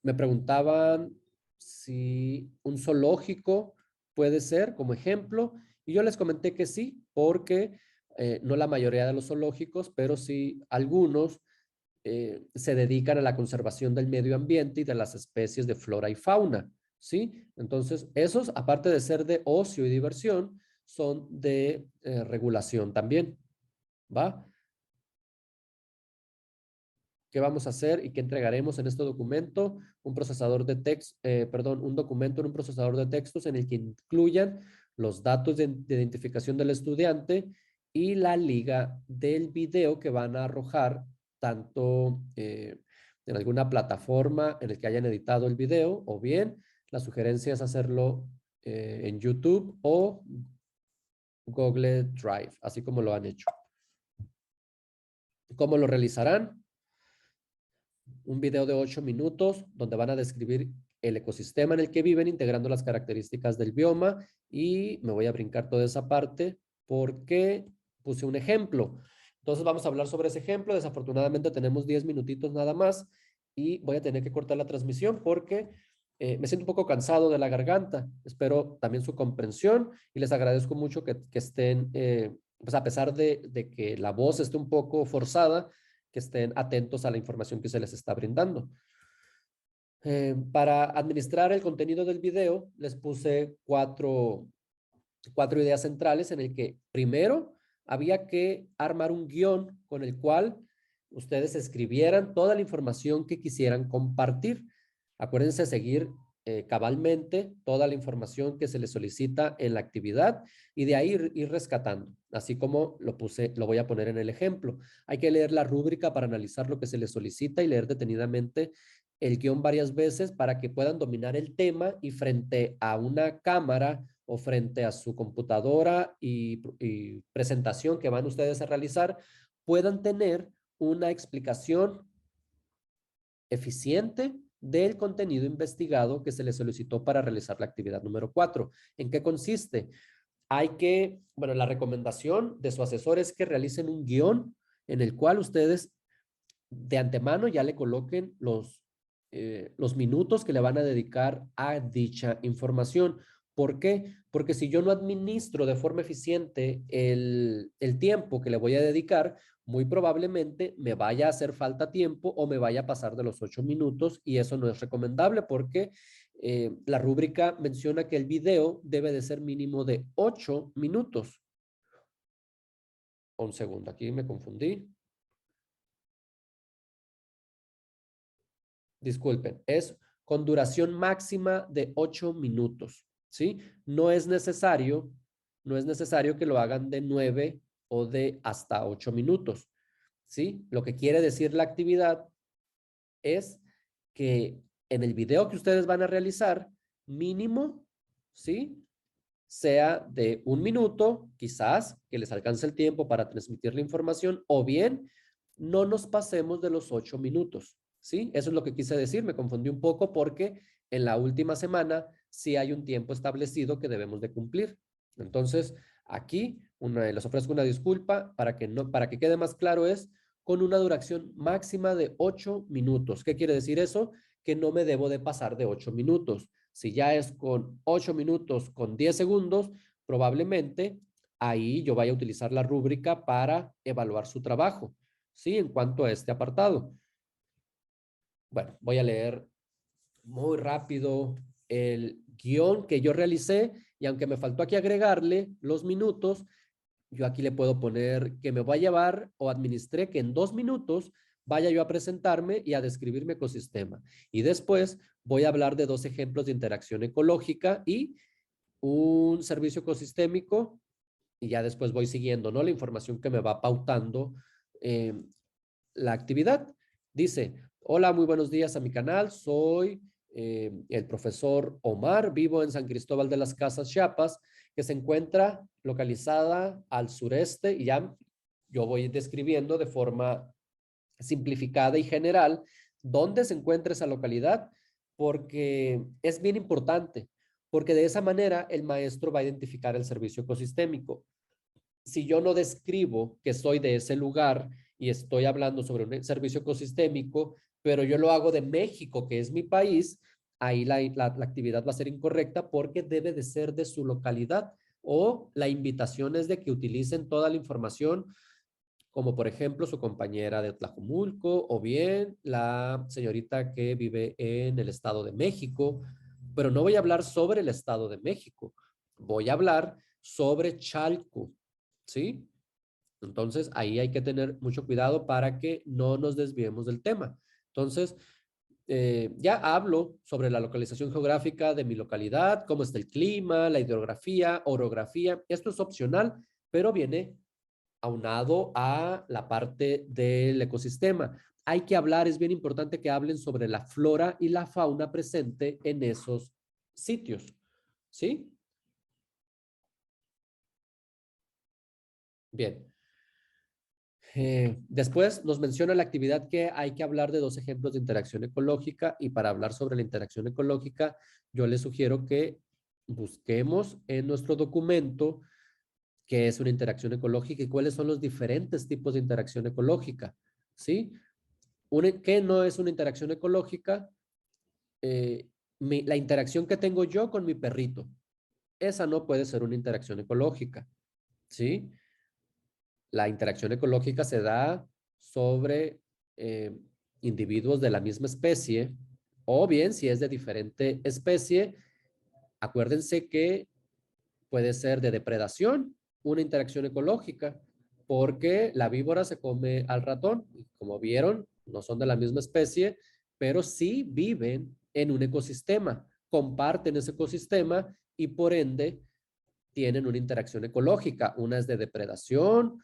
Me preguntaban si un zoológico puede ser como ejemplo y yo les comenté que sí, porque no la mayoría de los zoológicos, pero sí algunos se dedican a la conservación del medio ambiente y de las especies de flora y fauna, ¿sí? Entonces, esos, aparte de ser de ocio y diversión, son de regulación también, ¿va? ¿Qué vamos a hacer y qué entregaremos en este documento? Un procesador de texto, perdón, un documento en un procesador de textos en el que incluyan los datos de identificación del estudiante y la liga del video que van a arrojar tanto en alguna plataforma en el que hayan editado el video o bien la sugerencia es hacerlo en YouTube o Google Drive, así como lo han hecho. ¿Cómo lo realizarán? Un video de 8 minutos donde van a describir el ecosistema en el que viven, integrando las características del bioma y me voy a brincar toda esa parte porque puse un ejemplo. Entonces vamos a hablar sobre ese ejemplo. Desafortunadamente tenemos 10 minutitos nada más y voy a tener que cortar la transmisión porque me siento un poco cansado de la garganta. Espero también su comprensión y les agradezco mucho que estén, pues a pesar de que la voz esté un poco forzada, que estén atentos a la información que se les está brindando. Para administrar el contenido del video, les puse cuatro ideas centrales en el que primero había que armar un guión con el cual ustedes escribieran toda la información que quisieran compartir. Acuérdense de seguir cabalmente toda la información que se les solicita en la actividad y de ahí ir rescatando, así como lo voy a poner en el ejemplo. Hay que leer la rúbrica para analizar lo que se les solicita y leer detenidamente el guión varias veces para que puedan dominar el tema y frente a una cámara o frente a su computadora y presentación que van ustedes a realizar, puedan tener una explicación eficiente del contenido investigado que se les solicitó para realizar la actividad número 4. ¿En qué consiste? Bueno, la recomendación de su asesor es que realicen un guión en el cual ustedes de antemano ya le coloquen los minutos que le van a dedicar a dicha información. ¿Por qué? Porque si yo no administro de forma eficiente el tiempo que le voy a dedicar, muy probablemente me vaya a hacer falta tiempo o me vaya a pasar de los 8 minutos y eso no es recomendable porque la rúbrica menciona que el video debe de ser mínimo de 8 minutos. Un segundo, aquí me confundí. Disculpen, es con duración máxima de 8 minutos, ¿sí? No es necesario, no es necesario que lo hagan de 9 o de hasta 8 minutos, ¿sí? Lo que quiere decir la actividad es que en el video que ustedes van a realizar, mínimo, ¿sí? Sea de 1 minuto, quizás, que les alcance el tiempo para transmitir la información, o bien no nos pasemos de los 8 minutos, ¿sí? Eso es lo que quise decir, me confundí un poco porque en la última semana sí hay un tiempo establecido que debemos de cumplir. Entonces, aquí les ofrezco una disculpa para que quede más claro es con una duración máxima de 8 minutos. ¿Qué quiere decir eso? Que no me debo de pasar de 8 minutos. Si ya es con 8 minutos con 10 segundos, probablemente ahí yo vaya a utilizar la rúbrica para evaluar su trabajo, ¿sí? En cuanto a este apartado. Bueno, voy a leer muy rápido el guión que yo realicé y aunque me faltó aquí agregarle los minutos, yo aquí le puedo poner que me voy a llevar o administré que en 2 minutos vaya yo a presentarme y a describir mi ecosistema. Y después voy a hablar de 2 ejemplos de interacción ecológica y un servicio ecosistémico y ya después voy siguiendo, ¿no? La información que me va pautando eh, la actividad. Dice, hola, muy buenos días a mi canal. Soy el profesor Omar, vivo en San Cristóbal de las Casas, Chiapas, que se encuentra localizada al sureste y ya yo voy describiendo de forma simplificada y general dónde se encuentra esa localidad, porque es bien importante, porque de esa manera el maestro va a identificar el servicio ecosistémico. Si yo no describo que soy de ese lugar y estoy hablando sobre un servicio ecosistémico, pero yo lo hago de México, que es mi país, ahí la actividad va a ser incorrecta porque debe de ser de su localidad o la invitación es de que utilicen toda la información como por ejemplo su compañera de Tlajumulco o bien la señorita que vive en el Estado de México, pero no voy a hablar sobre el Estado de México, voy a hablar sobre Chalco, ¿sí? Entonces, ahí hay que tener mucho cuidado para que no nos desviemos del tema. Entonces, ya hablo sobre la localización geográfica de mi localidad, cómo está el clima, la hidrografía, orografía. Esto es opcional, pero viene aunado a la parte del ecosistema. Hay que hablar, es bien importante que hablen sobre la flora y la fauna presente en esos sitios. ¿Sí? Bien. Después nos menciona la actividad que hay que hablar de 2 ejemplos de interacción ecológica y para hablar sobre la interacción ecológica, yo les sugiero que busquemos en nuestro documento qué es una interacción ecológica y cuáles son los diferentes tipos de interacción ecológica, ¿sí? ¿Qué no es una interacción ecológica? Eh, la interacción que tengo yo con mi perrito, esa no puede ser una interacción ecológica, ¿sí? La interacción ecológica se da sobre eh, individuos de la misma especie o bien si es de diferente especie, acuérdense que puede ser de depredación, una interacción ecológica, porque la víbora se come al ratón y como vieron, no son de la misma especie, pero sí viven en un ecosistema, comparten ese ecosistema y por ende tienen una interacción ecológica. Una es de depredación,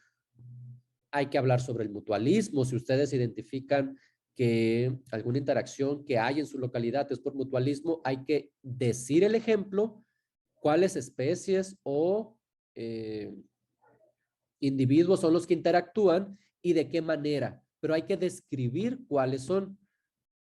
hay que hablar sobre el mutualismo. Si ustedes identifican que alguna interacción que hay en su localidad es por mutualismo, hay que decir el ejemplo, cuáles especies o eh, individuos son los que interactúan y de qué manera, pero hay que describir cuáles son.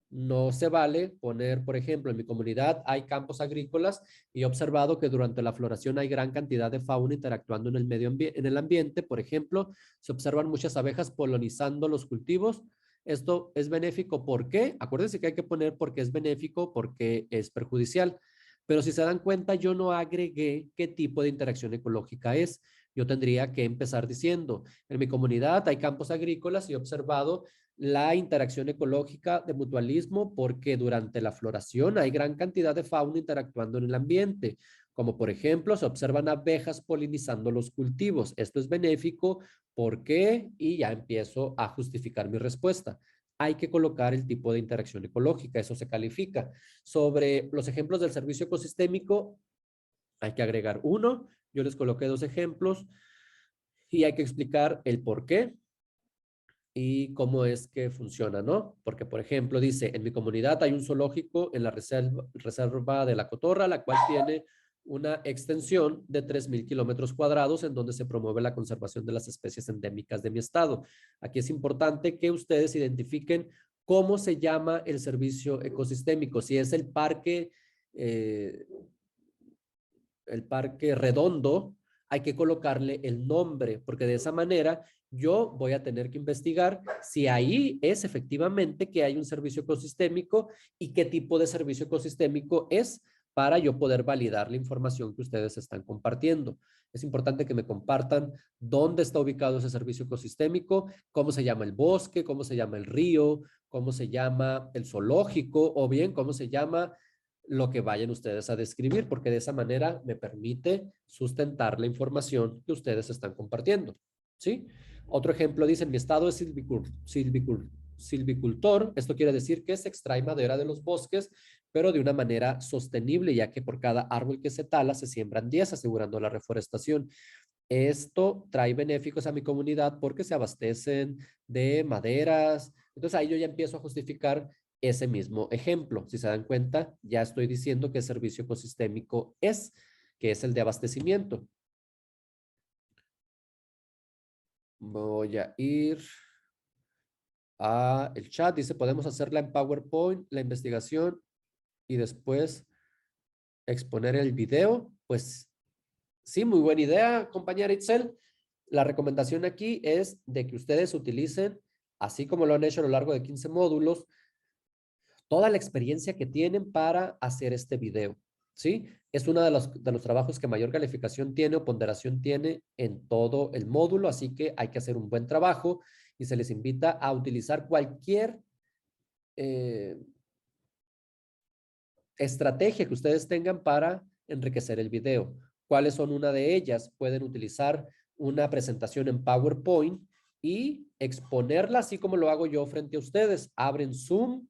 No se vale poner, por ejemplo, en mi comunidad hay campos agrícolas y he observado que durante la floración hay gran cantidad de fauna interactuando en el ambiente. Por ejemplo, se observan muchas abejas polinizando los cultivos. Esto es benéfico, ¿por qué? Acuérdense que hay que poner porque es benéfico, porque es perjudicial. Pero si se dan cuenta, yo no agregué qué tipo de interacción ecológica es. Yo tendría que empezar diciendo, en mi comunidad hay campos agrícolas y he observado la interacción ecológica de mutualismo porque durante la floración hay gran cantidad de fauna interactuando en el ambiente, como por ejemplo se observan abejas polinizando los cultivos. Esto es benéfico, ¿por qué? Y ya empiezo a justificar mi respuesta. Hay que colocar el tipo de interacción ecológica, eso se califica. Sobre los ejemplos del servicio ecosistémico, hay que agregar uno. Yo les coloqué dos ejemplos y hay que explicar el por qué y cómo es que funciona, ¿no? Porque, por ejemplo, dice, en mi comunidad hay un zoológico en la reserva de La Cotorra, la cual tiene una extensión de 3,000 kilómetros cuadrados en donde se promueve la conservación de las especies endémicas de mi estado. Aquí es importante que ustedes identifiquen cómo se llama el servicio ecosistémico, si es eh, el parque redondo, hay que colocarle el nombre, porque de esa manera yo voy a tener que investigar si ahí es efectivamente que hay un servicio ecosistémico y qué tipo de servicio ecosistémico es para yo poder validar la información que ustedes están compartiendo. Es importante que me compartan dónde está ubicado ese servicio ecosistémico, cómo se llama el bosque, cómo se llama el río, cómo se llama el zoológico o bien cómo se llama lo que vayan ustedes a describir, porque de esa manera me permite sustentar la información que ustedes están compartiendo. ¿Sí? Otro ejemplo dice, mi estado es silvicultor. Esto quiere decir que se extrae madera de los bosques, pero de una manera sostenible, ya que por cada árbol que se tala se siembran 10, asegurando la reforestación. Esto trae benéficos a mi comunidad porque se abastecen de maderas. Entonces ahí yo ya empiezo a justificar ese mismo ejemplo. Si se dan cuenta, ya estoy diciendo que el servicio ecosistémico es, que es el de abastecimiento. Voy a ir a el chat. Dice, podemos hacerla en PowerPoint, la investigación, y después exponer el video. Pues sí, muy buena idea, compañera Itzel. La recomendación aquí es de que ustedes utilicen, así como lo han hecho a lo largo de 15 módulos, toda la experiencia que tienen para hacer este video, ¿sí? Es uno de los trabajos que mayor calificación tiene o ponderación tiene en todo el módulo, así que hay que hacer un buen trabajo y se les invita a utilizar cualquier eh, estrategia que ustedes tengan para enriquecer el video. ¿Cuáles son una de ellas? Pueden utilizar una presentación en PowerPoint y exponerla así como lo hago yo frente a ustedes. Abren Zoom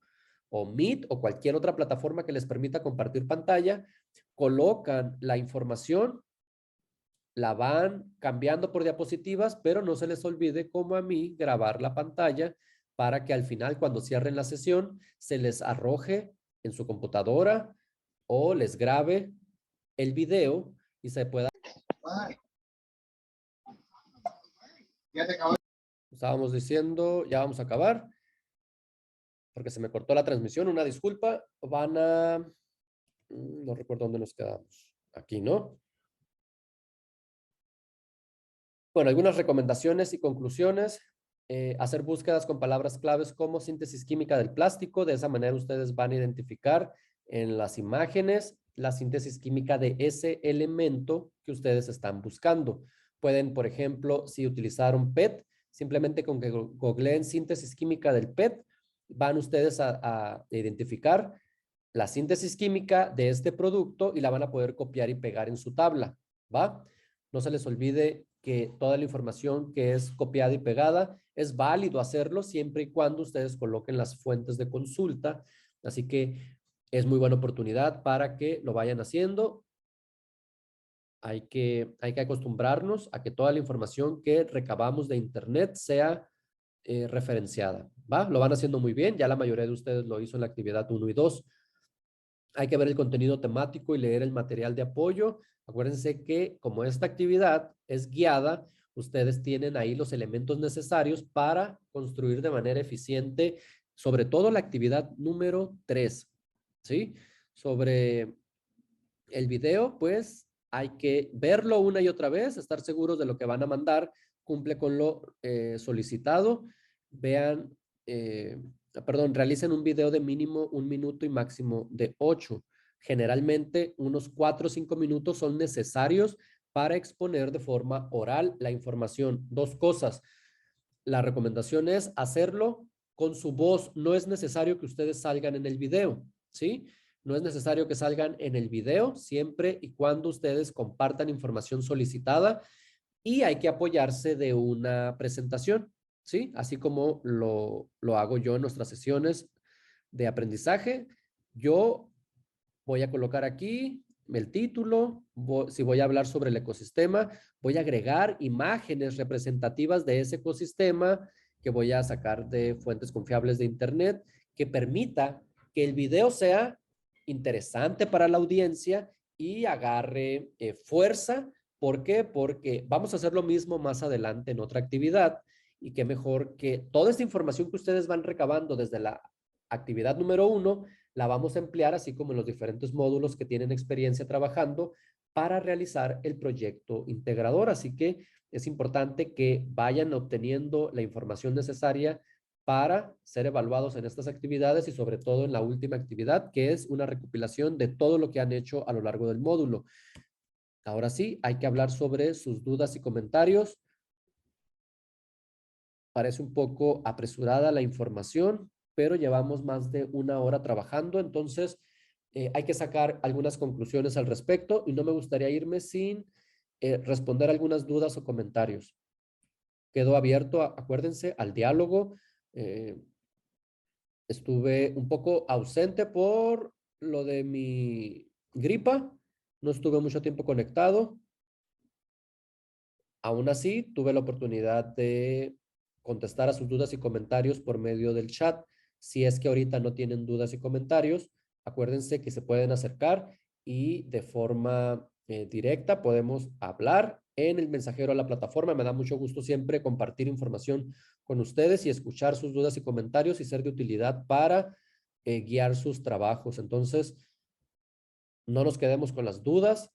o Meet o cualquier otra plataforma que les permita compartir pantalla, colocan la información, la van cambiando por diapositivas, pero no se les olvide, como a mí, grabar la pantalla para que al final, cuando cierren la sesión, se les arroje en su computadora o les grabe el video y se pueda. Estábamos diciendo, ya vamos a acabar, porque se me cortó la transmisión, una disculpa. No recuerdo dónde nos quedamos. Aquí, ¿no? Bueno, algunas recomendaciones y conclusiones. Hacer búsquedas con palabras claves como síntesis química del plástico. De esa manera ustedes van a identificar en las imágenes la síntesis química de ese elemento que ustedes están buscando. Pueden, por ejemplo, si utilizaron PET, simplemente con que googleen síntesis química del PET, van ustedes a identificar la síntesis química de este producto y la van a poder copiar y pegar en su tabla, ¿va? No se les olvide que toda la información que es copiada y pegada es válido hacerlo siempre y cuando ustedes coloquen las fuentes de consulta. Así que es muy buena oportunidad para que lo vayan haciendo. Hay que acostumbrarnos a que toda la información que recabamos de Internet sea referenciada, ¿va? Lo van haciendo muy bien. Ya la mayoría de ustedes lo hizo en la actividad 1 y 2. Hay que ver el contenido temático y leer el material de apoyo. Acuérdense que como esta actividad es guiada, ustedes tienen ahí los elementos necesarios para construir de manera eficiente, sobre todo la actividad número 3, ¿sí? Sobre el video, pues hay que verlo una y otra vez, estar seguros de lo que van a mandar, cumple con lo solicitado. Vean realicen un video de mínimo 1 minuto y máximo de 8. Generalmente unos 4 o 5 minutos son necesarios para exponer de forma oral la información. Dos cosas. La recomendación es hacerlo con su voz. No es necesario que ustedes salgan en el video, ¿sí? No es necesario que salgan en el video siempre y cuando ustedes compartan información solicitada y hay que apoyarse de una presentación, ¿sí? Así como lo hago yo en nuestras sesiones de aprendizaje. Yo voy a colocar aquí el título, si voy a hablar sobre el ecosistema, voy a agregar imágenes representativas de ese ecosistema que voy a sacar de fuentes confiables de internet, que permita que el video sea interesante para la audiencia y agarre fuerza. ¿Por qué? Porque vamos a hacer lo mismo más adelante en otra actividad y qué mejor que toda esta información que ustedes van recabando desde la actividad número 1 la vamos a emplear así como en los diferentes módulos que tienen experiencia trabajando para realizar el proyecto integrador. Así que es importante que vayan obteniendo la información necesaria para ser evaluados en estas actividades y sobre todo en la última actividad, que es una recopilación de todo lo que han hecho a lo largo del módulo. Ahora sí, hay que hablar sobre sus dudas y comentarios. Parece un poco apresurada la información, pero llevamos más de 1 hora trabajando, entonces hay que sacar algunas conclusiones al respecto y no me gustaría irme sin responder algunas dudas o comentarios. Quedo abierto, acuérdense, al diálogo. Estuve un poco ausente por lo de mi gripa, no estuve mucho tiempo conectado. Aún así, tuve la oportunidad de contestar a sus dudas y comentarios por medio del chat. Si es que ahorita no tienen dudas y comentarios, acuérdense que se pueden acercar y de forma directa podemos hablar en el mensajero a la plataforma. Me da mucho gusto siempre compartir información con ustedes y escuchar sus dudas y comentarios y ser de utilidad para guiar sus trabajos. Entonces, no nos quedemos con las dudas.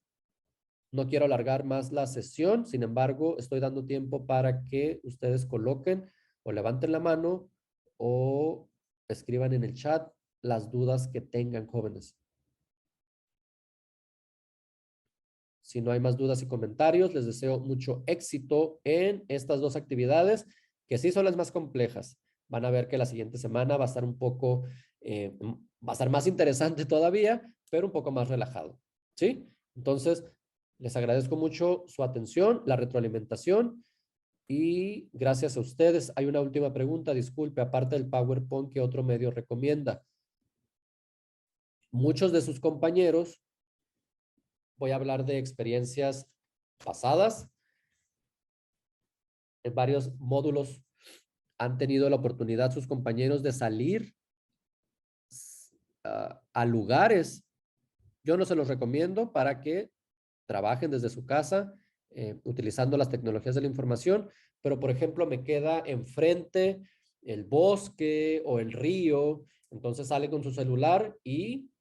No quiero alargar más la sesión, sin embargo, estoy dando tiempo para que ustedes coloquen o levanten la mano o escriban en el chat las dudas que tengan, jóvenes. Si no hay más dudas y comentarios, les deseo mucho éxito en estas dos actividades, que sí son las más complejas. Van a ver que la siguiente semana va a estar un poco, va a estar más interesante todavía, pero un poco más relajado. ¿Sí? Entonces, les agradezco mucho su atención, la retroalimentación y gracias a ustedes. Hay una última pregunta, disculpe, aparte del PowerPoint, ¿qué otro medio recomienda? Muchos de sus compañeros, voy a hablar de experiencias pasadas, en varios módulos han tenido la oportunidad sus compañeros de salir a lugares. Yo no se los recomiendo para que trabajen desde su casa utilizando las tecnologías de la información, pero por ejemplo me queda enfrente el bosque o el río, entonces sale con su celular y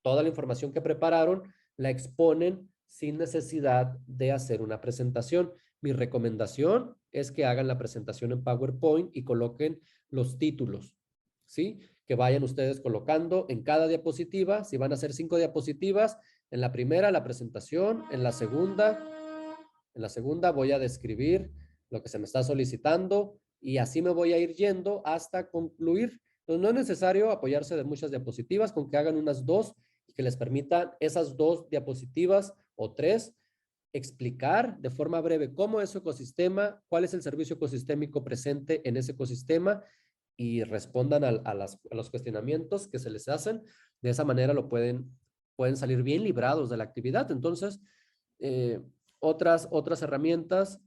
toda la información que prepararon la exponen sin necesidad de hacer una presentación. Mi recomendación es que hagan la presentación en PowerPoint y coloquen los títulos, ¿sí? Que vayan ustedes colocando en cada diapositiva. Si van a hacer 5 diapositivas, en la primera la presentación, en la segunda voy a describir lo que se me está solicitando y así me voy a ir yendo hasta concluir. Entonces, no es necesario apoyarse de muchas diapositivas, con que hagan unas 2 y que les permitan esas 2 diapositivas o 3 explicar de forma breve cómo es su ecosistema, cuál es el servicio ecosistémico presente en ese ecosistema y respondan a los cuestionamientos que se les hacen. De esa manera pueden salir bien librados de la actividad. Entonces, otras herramientas,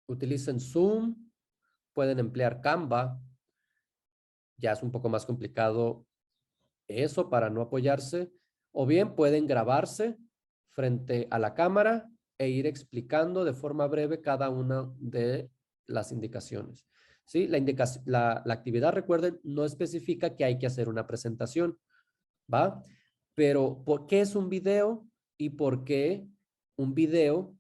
utilicen Zoom, pueden emplear Canva. Ya es un poco más complicado eso para no apoyarse, o bien pueden grabarse frente a la cámara e ir explicando de forma breve cada una de las indicaciones. ¿Sí? La actividad, recuerden, no especifica que hay que hacer una presentación, ¿va? Pero, ¿por qué es un video y por qué un video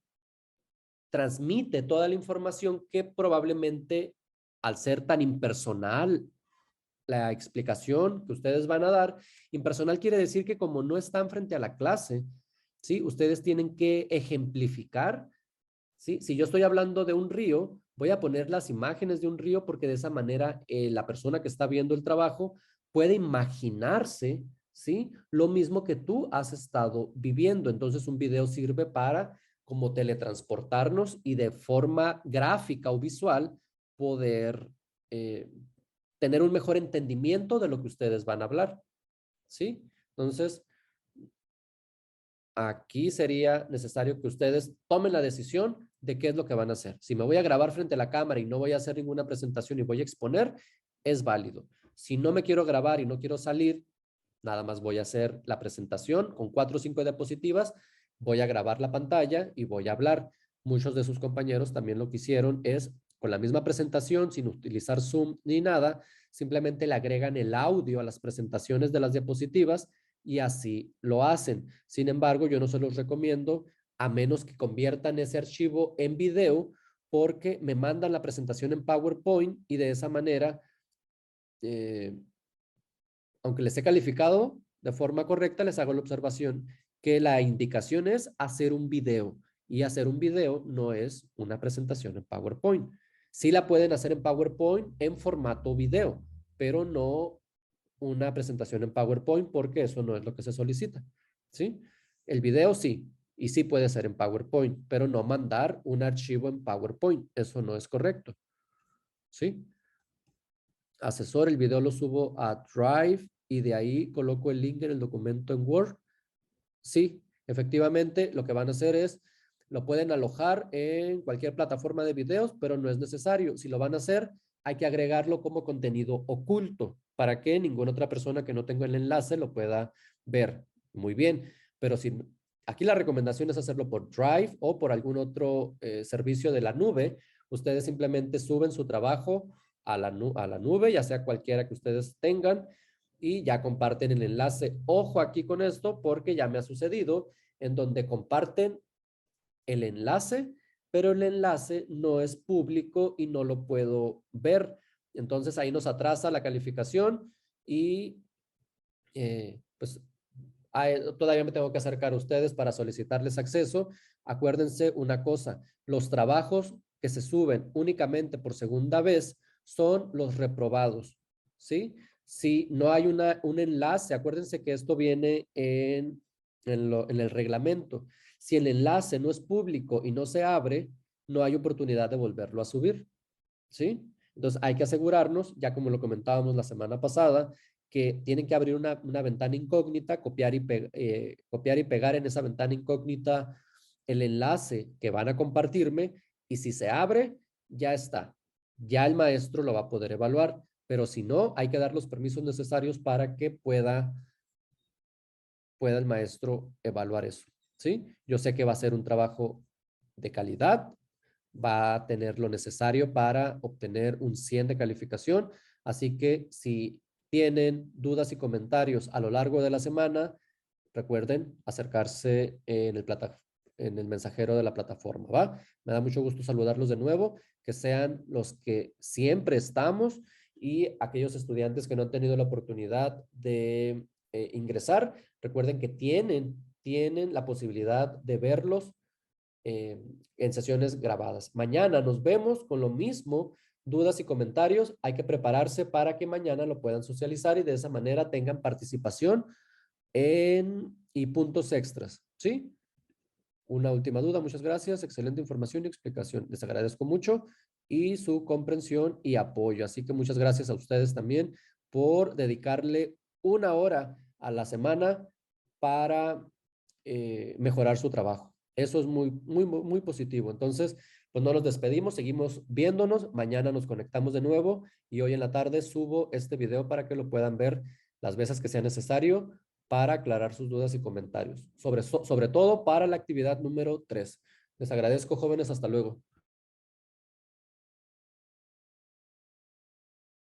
transmite toda la información que probablemente, al ser tan impersonal la explicación que ustedes van a dar, impersonal quiere decir que como no están frente a la clase, ¿sí? Ustedes tienen que ejemplificar, ¿sí? Si yo estoy hablando de un río, voy a poner las imágenes de un río porque de esa manera la persona que está viendo el trabajo puede imaginarse, ¿sí? Lo mismo que tú has estado viviendo. Entonces un video sirve para como teletransportarnos y de forma gráfica o visual poder tener un mejor entendimiento de lo que ustedes van a hablar, ¿sí? Entonces, aquí sería necesario que ustedes tomen la decisión de qué es lo que van a hacer. Si me voy a grabar frente a la cámara y no voy a hacer ninguna presentación y voy a exponer, es válido. Si no me quiero grabar y no quiero salir, nada más voy a hacer la presentación con 4 o 5 diapositivas, voy a grabar la pantalla y voy a hablar. Muchos de sus compañeros también lo que hicieron es, con la misma presentación, sin utilizar Zoom ni nada, simplemente le agregan el audio a las presentaciones de las diapositivas y así lo hacen. Sin embargo, yo no se los recomiendo a menos que conviertan ese archivo en video porque me mandan la presentación en PowerPoint y de esa manera, eh, aunque les he calificado de forma correcta, les hago la observación que la indicación es hacer un video y hacer un video no es una presentación en PowerPoint. Sí la pueden hacer en PowerPoint en formato video, pero no una presentación en PowerPoint porque eso no es lo que se solicita, ¿sí? El video sí, y sí puede ser en PowerPoint, pero no mandar un archivo en PowerPoint, eso no es correcto, ¿sí? Asesor, el video lo subo a Drive y de ahí coloco el link en el documento en Word. Sí, efectivamente, lo que van a hacer es, lo pueden alojar en cualquier plataforma de videos, pero no es necesario. Si lo van a hacer, hay que agregarlo como contenido oculto para que ninguna otra persona que no tenga el enlace lo pueda ver. Muy bien, pero si aquí la recomendación es hacerlo por Drive o por algún otro servicio de la nube, ustedes simplemente suben su trabajo a la nube, ya sea cualquiera que ustedes tengan, y ya comparten el enlace. Ojo aquí con esto porque ya me ha sucedido en donde comparten el enlace, pero el enlace no es público y no lo puedo ver. Entonces ahí nos atrasa la calificación y pues todavía me tengo que acercar a ustedes para solicitarles acceso. Acuérdense una cosa, los trabajos que se suben únicamente por segunda vez son los reprobados, ¿sí? Si no hay un enlace, acuérdense que esto viene en el reglamento. Si el enlace no es público y no se abre, no hay oportunidad de volverlo a subir, ¿sí? Entonces hay que asegurarnos, ya como lo comentábamos la semana pasada, que tienen que abrir una ventana incógnita, copiar y pegar en esa ventana incógnita el enlace que van a compartirme y si se abre, ya está. Ya el maestro lo va a poder evaluar, pero si no, hay que dar los permisos necesarios para que pueda el maestro evaluar eso, ¿sí? Yo sé que va a ser un trabajo de calidad, va a tener lo necesario para obtener un 100 de calificación, así que si tienen dudas y comentarios a lo largo de la semana, recuerden acercarse en el mensajero de la plataforma, ¿va? Me da mucho gusto saludarlos de nuevo, que sean los que siempre estamos y aquellos estudiantes que no han tenido la oportunidad de ingresar, recuerden que tienen la posibilidad de verlos en sesiones grabadas. Mañana nos vemos con lo mismo, dudas y comentarios. Hay que prepararse para que mañana lo puedan socializar y de esa manera tengan participación y puntos extras, ¿sí? Una última duda, muchas gracias, excelente información y explicación. Les agradezco mucho y su comprensión y apoyo. Así que muchas gracias a ustedes también por dedicarle una hora a la semana para mejorar su trabajo. Eso es muy, muy, muy positivo. Entonces, pues no nos despedimos, seguimos viéndonos. Mañana nos conectamos de nuevo y hoy en la tarde subo este video para que lo puedan ver las veces que sea necesario para aclarar sus dudas y comentarios, sobre todo para la actividad número 3. Les agradezco, jóvenes, hasta luego.